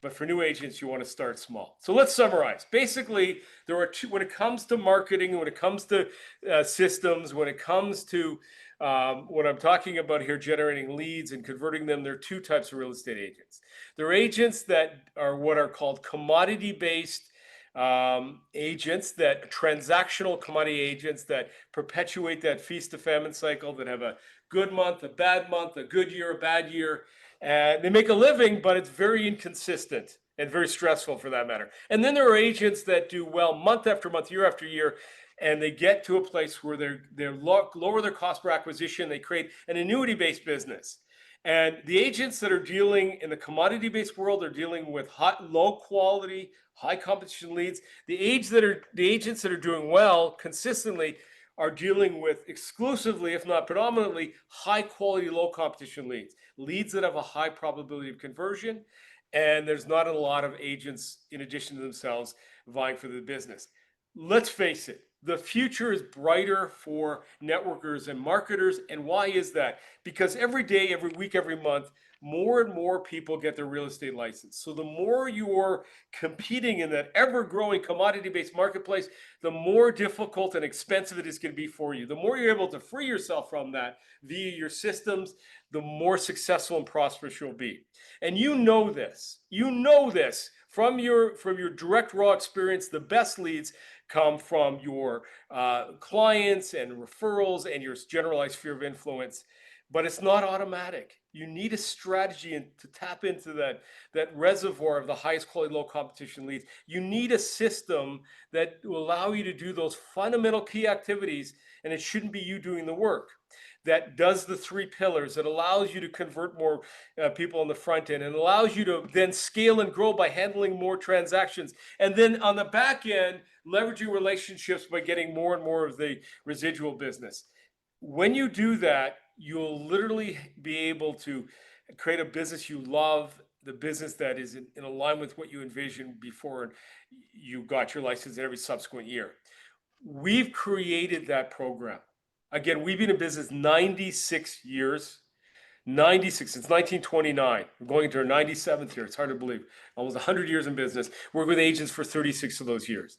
But for new agents, you want to start small. So let's summarize. Basically, there are two, when it comes to marketing, when it comes to systems, when it comes to what I'm talking about here, generating leads and converting them, there are two types of real estate agents. There are agents that are what are called commodity-based agents, that transactional commodity agents that perpetuate that feast to famine cycle, that have a good month, a bad month, a good year, a bad year. And they make a living, but it's very inconsistent and very stressful for that matter. And then there are agents that do well month after month, year after year, and they get to a place where they lower their cost per acquisition. They create an annuity-based business. And the agents that are dealing in the commodity-based world are dealing with low quality, high competition leads. The agents that are doing well consistently are dealing with exclusively, if not predominantly, high quality, low competition leads that have a high probability of conversion. And there's not a lot of agents, in addition to themselves, vying for the business. Let's face it, The future is brighter for networkers and marketers. And why is that? Because every day, every week, every month, more and more people get their real estate license. So the more you're competing in that ever-growing commodity-based marketplace, the more difficult and expensive it is going to be for you. The more you're able to free yourself from that via your systems, the more successful and prosperous you'll be. And you know this from your direct raw experience. The best leads come from your clients and referrals and your generalized sphere of influence. But it's not automatic. You need a strategy to tap into that reservoir of the highest quality, low competition leads. You need a system that will allow you to do those fundamental key activities, and it shouldn't be you doing the work. That does the three pillars, that allows you to convert more people on the front end, and allows you to then scale and grow by handling more transactions. And then on the back end, leveraging relationships by getting more and more of the residual business. When you do that, you'll literally be able to create a business you love, the business that is in alignment with what you envisioned before you got your license in every subsequent year. We've created that program. Again, we've been in business 96 years. 96 since 1929. We're going into our 97th year. It's hard to believe. Almost 100 years in business. Worked with agents for 36 of those years.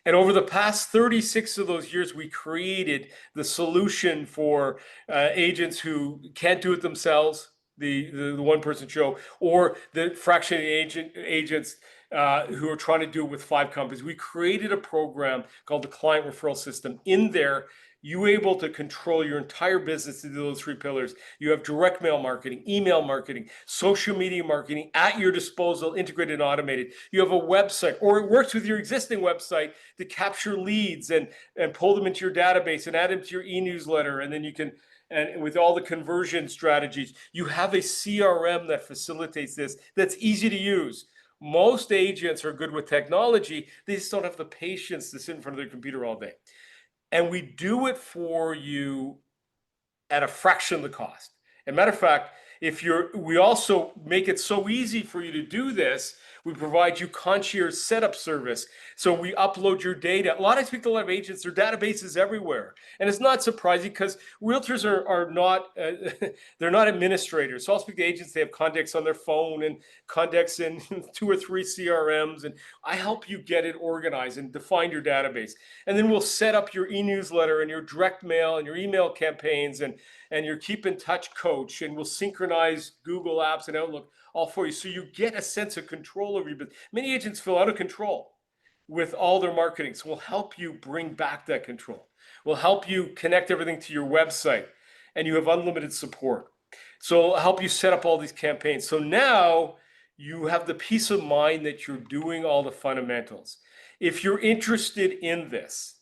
And over the past 36 of those years, we created the solution for agents who can't do it themselves, the one-person show, or the fractionated agents who are trying to do it with 5 companies. We created a program called the Client Referral System. In there, you're able to control your entire business to do those 3 pillars. You have direct mail marketing, email marketing, social media marketing at your disposal, integrated and automated. You have a website, or it works with your existing website to capture leads and pull them into your database and add them to your e-newsletter. And then you can, and with all the conversion strategies, you have a CRM that facilitates this, that's easy to use. Most agents are good with technology. They just don't have the patience to sit in front of their computer all day. And we do it for you at a fraction of the cost. As a matter of fact, we also make it so easy for you to do this. We provide you concierge setup service. So we upload your data. A lot of people, a lot of agents, their databases everywhere. And it's not surprising because realtors are not, they're not administrators. So I'll speak to agents, they have contacts on their phone and contacts in 2 or 3 CRMs. And I help you get it organized and define your database. And then we'll set up your e-newsletter and your direct mail and your email campaigns and your keep in touch coach, and we'll synchronize Google Apps and Outlook all for you. So you get a sense of control over your business. Many agents feel out of control with all their marketing. So we'll help you bring back that control. We'll help you connect everything to your website, and you have unlimited support. So we'll help you set up all these campaigns. So now you have the peace of mind that you're doing all the fundamentals. If you're interested in this,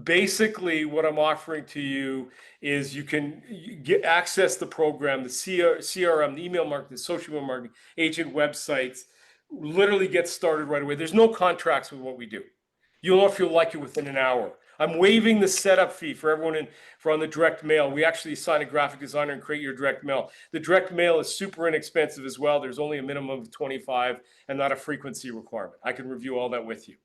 basically what I'm offering to you is you can access the program, the CRM, the email marketing, the social media marketing, agent websites, literally get started right away. There's no contracts with what we do. You'll know if you'll like it within an hour. I'm waiving the setup fee for everyone on the direct mail. We actually assign a graphic designer and create your direct mail. The direct mail is super inexpensive as well. There's only a minimum of 25 and not a frequency requirement. I can review all that with you.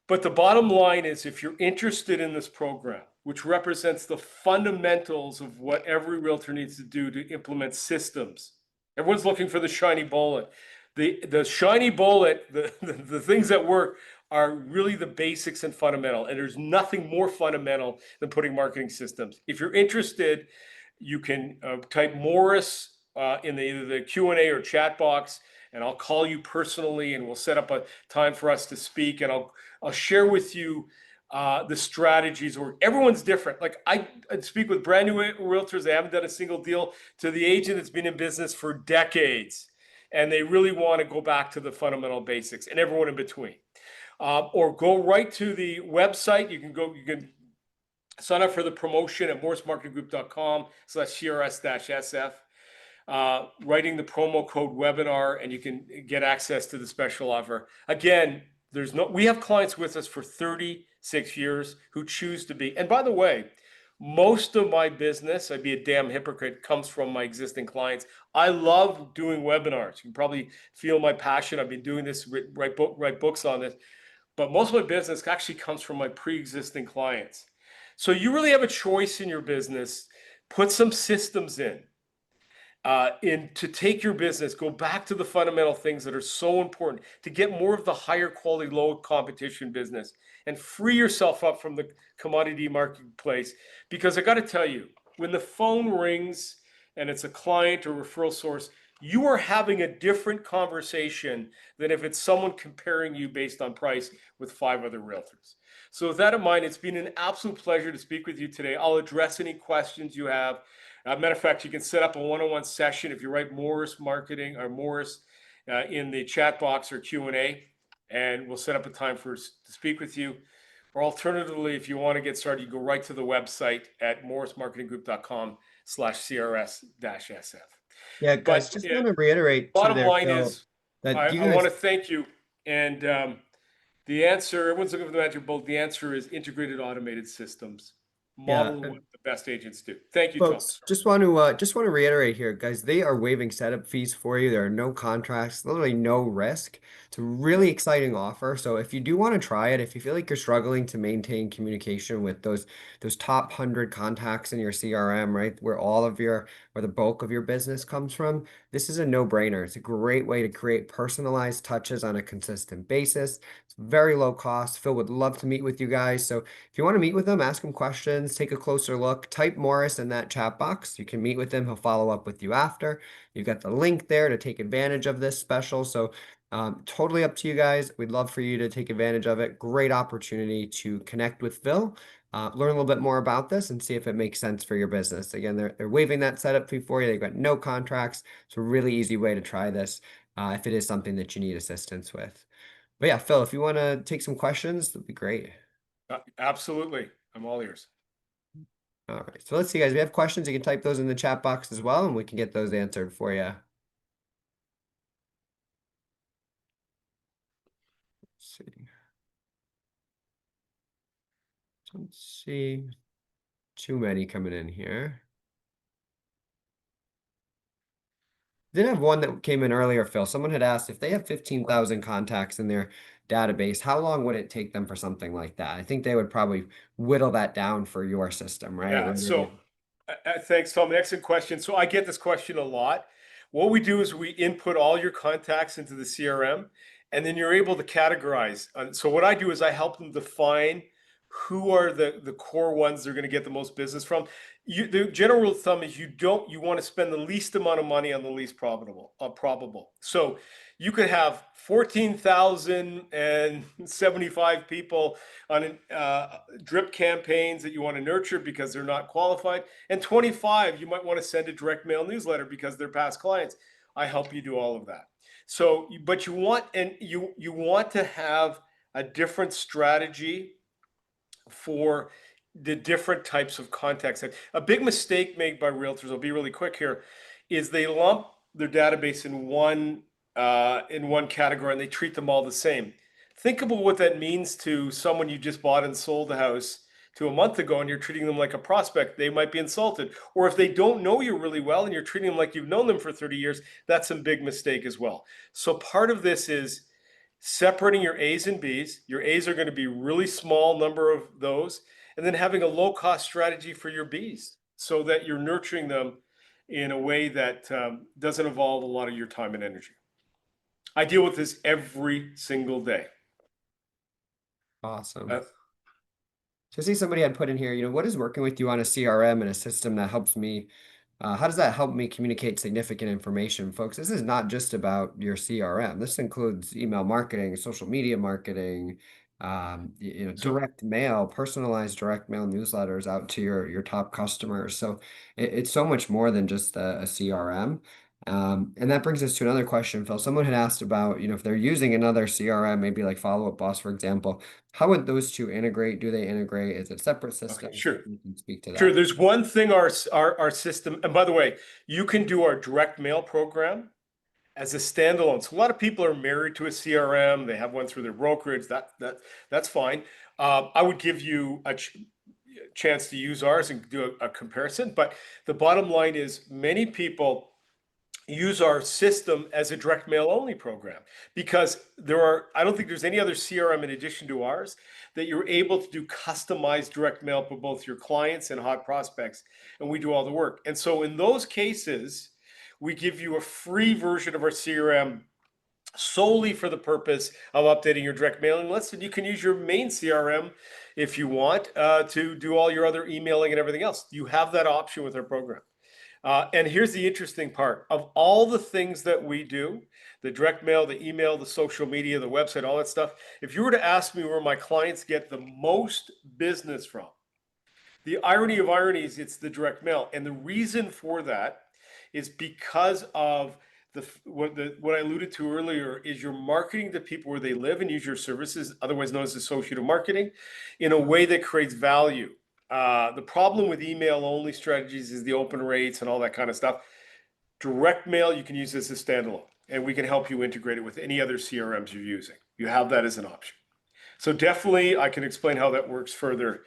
But the bottom line is, if you're interested in this program, which represents the fundamentals of what every realtor needs to do to implement systems, everyone's looking for the shiny bullet. The shiny bullet, the things that work are really the basics and fundamental. And there's nothing more fundamental than putting marketing systems. If you're interested, you can type Morris in either the Q&A or chat box, and I'll call you personally, and we'll set up a time for us to speak, and I'll share with you the strategies. Or everyone's different. Like I speak with brand new realtors, they haven't done a single deal, to the agent that's been in business for decades, and they really want to go back to the fundamental basics, and everyone in between. Or go right to the website. You can sign up for the promotion at morrismarketinggroup.com/CRS-SF. Writing the promo code webinar, and you can get access to the special offer. Again, we have clients with us for 36 years who choose to be. And by the way, most of my business, I'd be a damn hypocrite, comes from my existing clients. I love doing webinars. You can probably feel my passion. I've been doing this, write books on this. but most of my business actually comes from my pre-existing clients. So you really have a choice in your business. Put some systems in to take your business, go back to the fundamental things that are so important to get more of the higher quality, low competition business and free yourself up from the commodity marketplace. Because I got to tell you, when the phone rings and it's a client or referral source, you are having a different conversation than if it's someone comparing you based on price with 5 other realtors. So with that in mind, it's been an absolute pleasure to speak with you today. I'll address any questions you have. Matter of fact, you can set up a one-on-one session if you write Morris Marketing or Morris in the chat box or Q&A, and we'll set up a time to speak with you. Or alternatively, if you want to get started, you go right to the website at morrismarketinggroup.com/CRS-SF. Yeah, guys, But just want to reiterate too bottom there, line Phil, is, that you I want guys, to thank you. And the answer, everyone's looking for the magic bullet. The answer is integrated automated systems. yeah. Model what the best agents do. Thank you, Tom. Folks, just want to reiterate here, guys. They are waiving setup fees for you. There are no contracts, literally no risk. It's a really exciting offer. So if you do want to try it, if you feel like you're struggling to maintain communication with those top 100 contacts in your CRM, right, where the bulk of your business comes from, this is a no-brainer. It's a great way to create personalized touches on a consistent basis. It's very low cost. Phil would love to meet with you guys. So if you want to meet with him, ask him questions, take a closer look, type Morris in that chat box. You can meet with him. He'll follow up with you after. You've got the link there to take advantage of this special. So totally up to you guys. We'd love for you to take advantage of it. Great opportunity to connect with Phil, learn a little bit more about this and see if it makes sense for your business. Again, they're waiving that setup fee for you. They've got no contracts. It's a really easy way to try this if it is something that you need assistance with. But yeah, Phil, if you want to take some questions, that'd be great. Absolutely. I'm all ears. All right, so let's see, guys. If you have questions, you can type those in the chat box as well, and we can get those answered for you. Let's see. Don't see too many coming in here. Did have one that came in earlier, Phil. Someone had asked if they have 15,000 contacts in their database, how long would it take them for something like that? I think they would probably whittle that down for your system, right? Yeah. Where they So would, thanks, Tom. Excellent question. So I get this question a lot. What we do is we input all your contacts into the CRM, and then you're able to categorize. So what I do is I help them define who are the core ones they're going to get the most business from. The general rule of thumb is you want to spend the least amount of money on the least probable. So you could have 14,075 people on drip campaigns that you want to nurture because they're not qualified, and 25 you might want to send a direct mail newsletter because they're past clients. I help you do all of that. So, but you want to have a different strategy for the different types of contacts. A big mistake made by realtors, I'll be really quick here, is they lump their database in one category and they treat them all the same. Think about what that means to someone you just bought and sold a house to a month ago and you're treating them like a prospect. They might be insulted. Or if they don't know you really well and you're treating them like you've known them for 30 years, that's a big mistake as well. So part of this is separating your A's and B's. Your A's are going to be really small number of those, and then having a low cost strategy for your B's so that you're nurturing them in a way that doesn't involve a lot of your time and energy. I deal with this every single day. awesome. So I see somebody had put in here, what is working with you on a CRM and a system that helps me? How does that help me communicate significant information, folks? This is not just about your CRM. This includes email marketing, social media marketing, So direct mail, personalized direct mail newsletters out to your top customers. So it's so much more than just a CRM. And that brings us to another question, Phil. Someone had asked about, if they're using another CRM, maybe like Follow Up Boss, for example, how would those two integrate? Do they integrate? Is it separate okay, systems? sure. You can speak to Sure. that. There's one thing our system, and by the way, you can do our direct mail program as a standalone. So a lot of people are married to a CRM. They have one through their brokerage. That's fine. I would give you a chance to use ours and do a comparison. But the bottom line is many people use our system as a direct mail only program, because I don't think there's any other CRM in addition to ours that you're able to do customized direct mail for both your clients and hot prospects, and we do all the work. And so in those cases, we give you a free version of our CRM solely for the purpose of updating your direct mailing list, and you can use your main CRM if you want to do all your other emailing and everything else. You have that option with our program. And here's the interesting part. Of all the things that we do, the direct mail, the email, the social media, the website, all that stuff, if you were to ask me where my clients get the most business from, the irony of ironies, it's the direct mail. And the reason for that is because of what I alluded to earlier is you're marketing to people where they live and use your services, otherwise known as associative marketing, in a way that creates value. The problem with email only strategies is the open rates and all that kind of stuff. Direct mail, you can use this as standalone, and we can help you integrate it with any other CRMs you're using. You have that as an option. So definitely, I can explain how that works further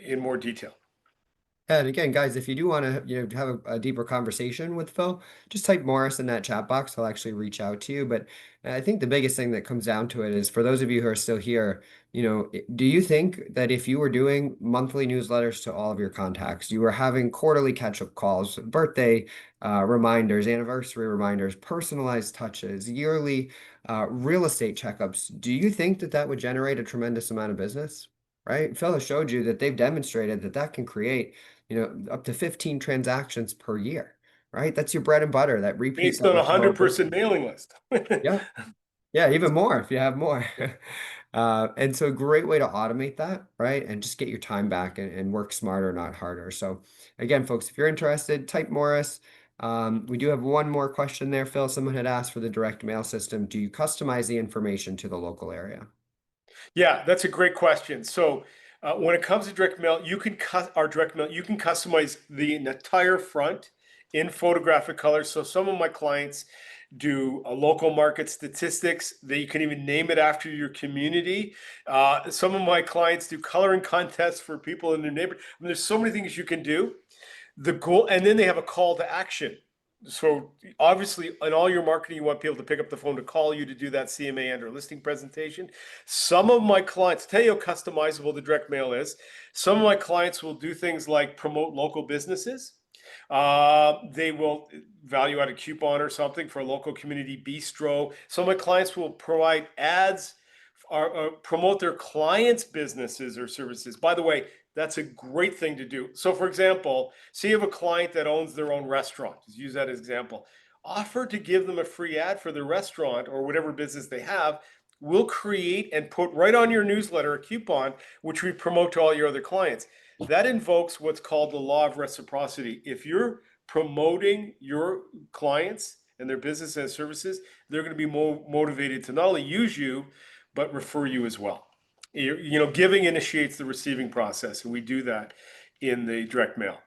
in more detail. And again, guys, if you do want to, have a deeper conversation with Phil, just type Morris in that chat box. He'll actually reach out to you. But I think the biggest thing that comes down to it is for those of you who are still here, do you think that if you were doing monthly newsletters to all of your contacts, you were having quarterly catch-up calls, birthday reminders, anniversary reminders, personalized touches, yearly real estate checkups, do you think that that would generate a tremendous amount of business? Right? Phil has showed you that they've demonstrated that that can create up to 15 transactions per year, right? That's your bread and butter, that repeat Based on a level of 100% business. mailing list. Yeah. Yeah, even more if you have more. And so great way to automate that, right? And just get your time back and work smarter, not harder. So again, folks, if you're interested, type Morris. We do have one more question there, Phil. Someone had asked for the direct mail system. Do you customize the information to the local area? Yeah, that's a great question. So when it comes to direct mail, you can cut our direct mail. You can customize the entire front in photographic color. So some of my clients do local market statistics that you can even name it after your community. Some of my clients do coloring contests for people in their neighborhood. I mean, there's so many things you can do. The goal, and then they have a call to action. So obviously in all your marketing, you want people to pick up the phone to call you to do that CMA and or listing presentation. Some of my clients, tell you how customizable the direct mail is. Some of my clients will do things like promote local businesses. They will value add a coupon or something for a local community bistro. Some of my clients will provide ads or promote their clients' businesses or services. By the way, that's a great thing to do. So for example, say you have a client that owns their own restaurant, just use that as an example. Offer to give them a free ad for their restaurant or whatever business they have. We'll create and put right on your newsletter a coupon, which we promote to all your other clients. That invokes what's called the law of reciprocity. If you're promoting your clients and their business and services, they're going to be more motivated to not only use you, but refer you as well. Giving initiates the receiving process, and we do that in the direct mail.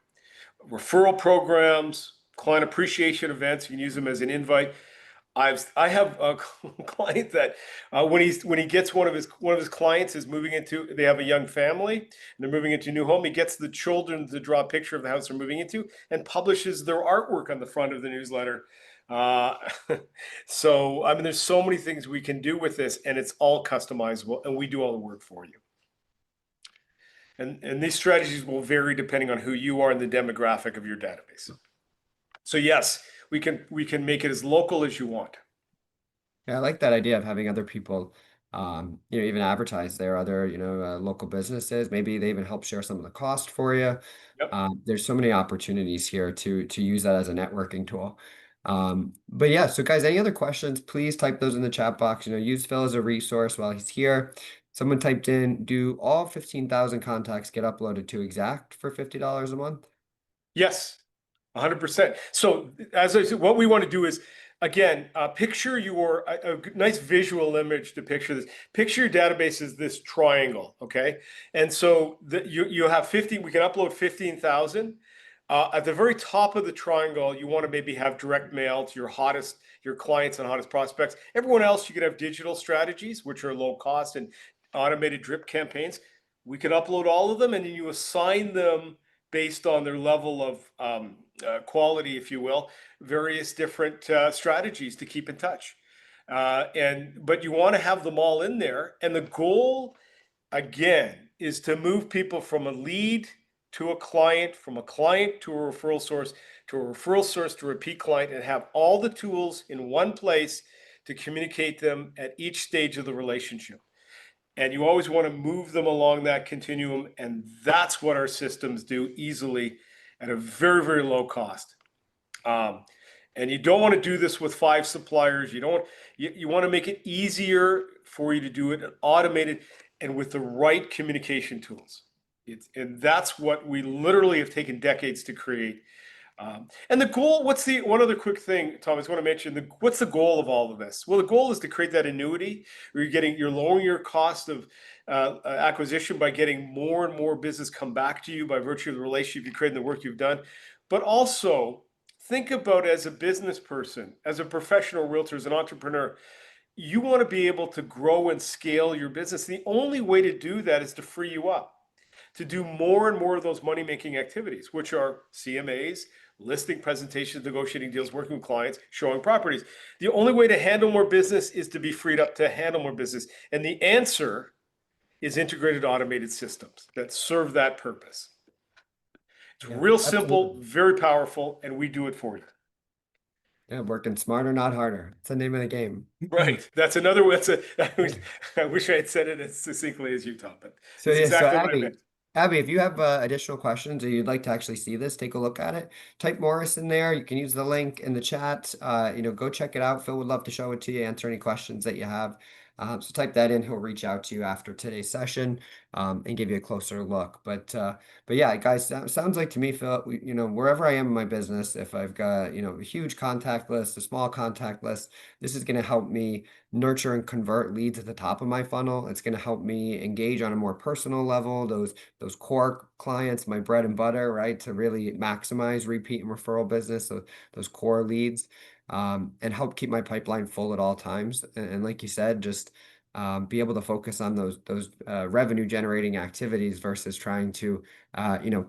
Referral programs, client appreciation events, you can use them as an invite. I have a client that when he gets one of his clients is moving into, they have a young family and they're moving into a new home. He gets the children to draw a picture of the house they're moving into and publishes their artwork on the front of the newsletter. So I mean, there's so many things we can do with this, and it's all customizable, and we do all the work for you. And these strategies will vary depending on who you are and the demographic of your database. So yes, we can make it as local as you want. Yeah, I like that idea of having other people, even advertise their other, local businesses. Maybe they even help share some of the cost for you. Yep. There's so many opportunities here to use that as a networking tool. But yeah, so guys, any other questions, please type those in the chat box. Use Phil as a resource while he's here. Someone typed in, do all 15,000 contacts get uploaded to IXACT for $50 a month? Yes, 100%. So as I said, what we want to do is, again, picture a nice visual image to picture this. Picture your database as this triangle, okay? And so you have 50, we can upload 15,000. At the very top of the triangle, you want to maybe have direct mail to your clients and hottest prospects. Everyone else, you could have digital strategies, which are low cost and automated drip campaigns. We could upload all of them, and then you assign them based on their level of quality, if you will, various different strategies to keep in touch. But you want to have them all in there. And the goal, again, is to move people from a lead to a client, from a client to a referral source, to a referral source to a repeat client, and have all the tools in one place to communicate them at each stage of the relationship. And you always want to move them along that continuum. And that's what our systems do easily at a very, very low cost. And you don't want to do this with 5 suppliers. You want to make it easier for you to do it, automated, and with the right communication tools. And that's what we literally have taken decades to create. And the goal, one other quick thing, Tom, I just want to mention, what's the goal of all of this? Well, the goal is to create that annuity where you're lowering your cost of acquisition by getting more and more business come back to you by virtue of the relationship you created and the work you've done. But also think about, as a business person, as a professional realtor, as an entrepreneur, you want to be able to grow and scale your business. The only way to do that is to free you up to do more and more of those money-making activities, which are CMAs, listing presentations, negotiating deals, working with clients, showing properties. The only way to handle more business is to be freed up to handle more business. And the answer is integrated automated systems that serve that purpose. It's Yeah, real simple, absolutely. very powerful, and we do it for you. Yeah, working smarter, not harder. It's the name of the game. Right. That's another way. I wish I had said it as succinctly as you, Tom, but So it's yeah, so exactly what I Abby, meant. Abby, if you have additional questions or you'd like to actually see this, take a look at it. Type Morris in there. You can use the link in the chat. Go check it out. Phil would love to show it to you, answer any questions that you have. So type that in. He'll reach out to you after today's session and give you a closer look. But yeah, guys, sounds like to me, Phil, wherever I am in my business, if I've got, a huge contact list, a small contact list, this is going to help me nurture and convert leads at the top of my funnel. It's going to help me engage on a more personal level, those core clients, my bread and butter, right? To really maximize repeat and referral business, so those core leads, and help keep my pipeline full at all times. And like you said, just be able to focus on those revenue generating activities versus trying to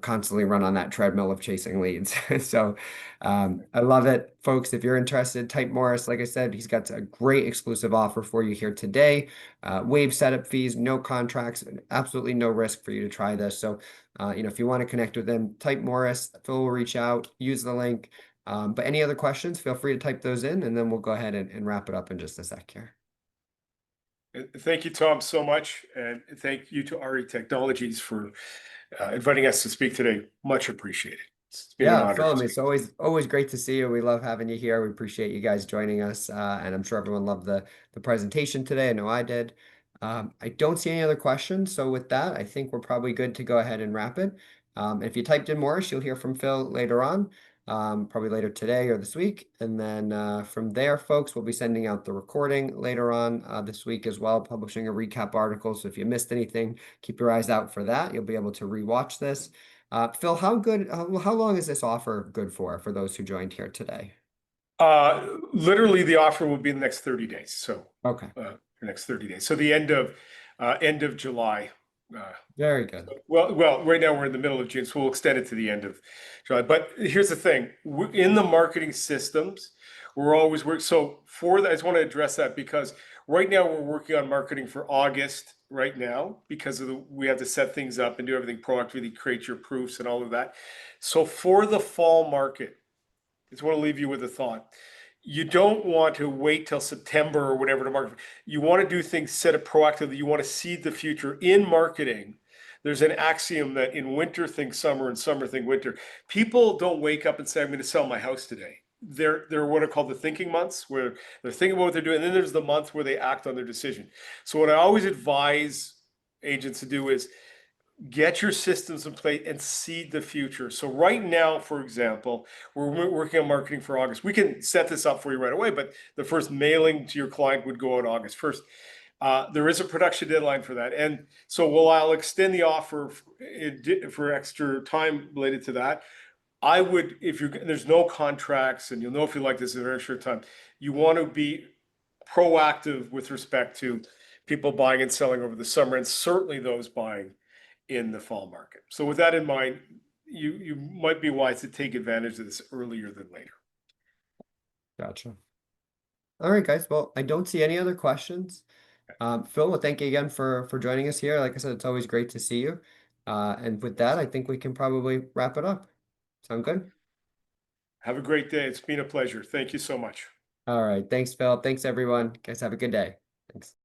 constantly run on that treadmill of chasing leads. So I love it, folks. If you're interested, type Morris. Like I said, he's got a great exclusive offer for you here today. Waived setup fees, no contracts, absolutely no risk for you to try this. So if you want to connect with him, type Morris. Phil will reach out. Use the link. But any other questions, feel free to type those in, and then we'll go ahead and wrap it up in just a sec here. Thank you, Tom, so much. And thank you to RE Technologies for inviting us to speak today. Much appreciated. It's been an Yeah, honor. Phil, I mean, it's always great to see you. We love having you here. We appreciate you guys joining us, and I'm sure everyone loved the presentation today. I know I did. I don't see any other questions, so with that, I think we're probably good to go ahead and wrap it. If you typed in Morris, you'll hear from Phil later on, probably later today or this week, and then from there, folks, we'll be sending out the recording later on this week as well, publishing a recap article. So if you missed anything, keep your eyes out for that. You'll be able to rewatch this. Phil, how long is this offer good for those who joined here today? Literally, the offer will be in the next 30 days. So Okay, the next 30 days. So the end of July. very good. Well, right now we're in the middle of June, so we'll extend it to the end of July. But here's the thing: in the marketing systems, we're always working. So I just want to address that because right now we're working on marketing for August right now because we have to set things up and do everything proactively, create your proofs and all of that. So for the fall market, I just want to leave you with a thought. You don't want to wait till September or whatever to market. You want to do things, set it proactively. You want to seed the future in marketing. There's an axiom that in winter think summer and summer think winter. People don't wake up and say, I'm going to sell my house today. They're what are called the thinking months, where they're thinking about what they're doing. And then there's the month where they act on their decision. So what I always advise agents to do is get your systems in place and seed the future. So right now, for example, we're working on marketing for August. We can set this up for you right away, but the first mailing to your client would go out August 1st. There is a production deadline for that. And so I'll extend the offer for extra time related to that. I would, there's no contracts and you'll know if you like this in a very short time, you want to be proactive with respect to people buying and selling over the summer and certainly those buying in the fall market. So with that in mind, you might be wise to take advantage of this earlier than later. Gotcha. All right, guys. Well, I don't see any other questions. Phil, well, thank you again for joining us here. Like I said, it's always great to see you. And with that, I think we can probably wrap it up. Sound good? Have a great day. It's been a pleasure. Thank you so much. All right. Thanks, Phil. Thanks, everyone. Guys, have a good day. Thanks.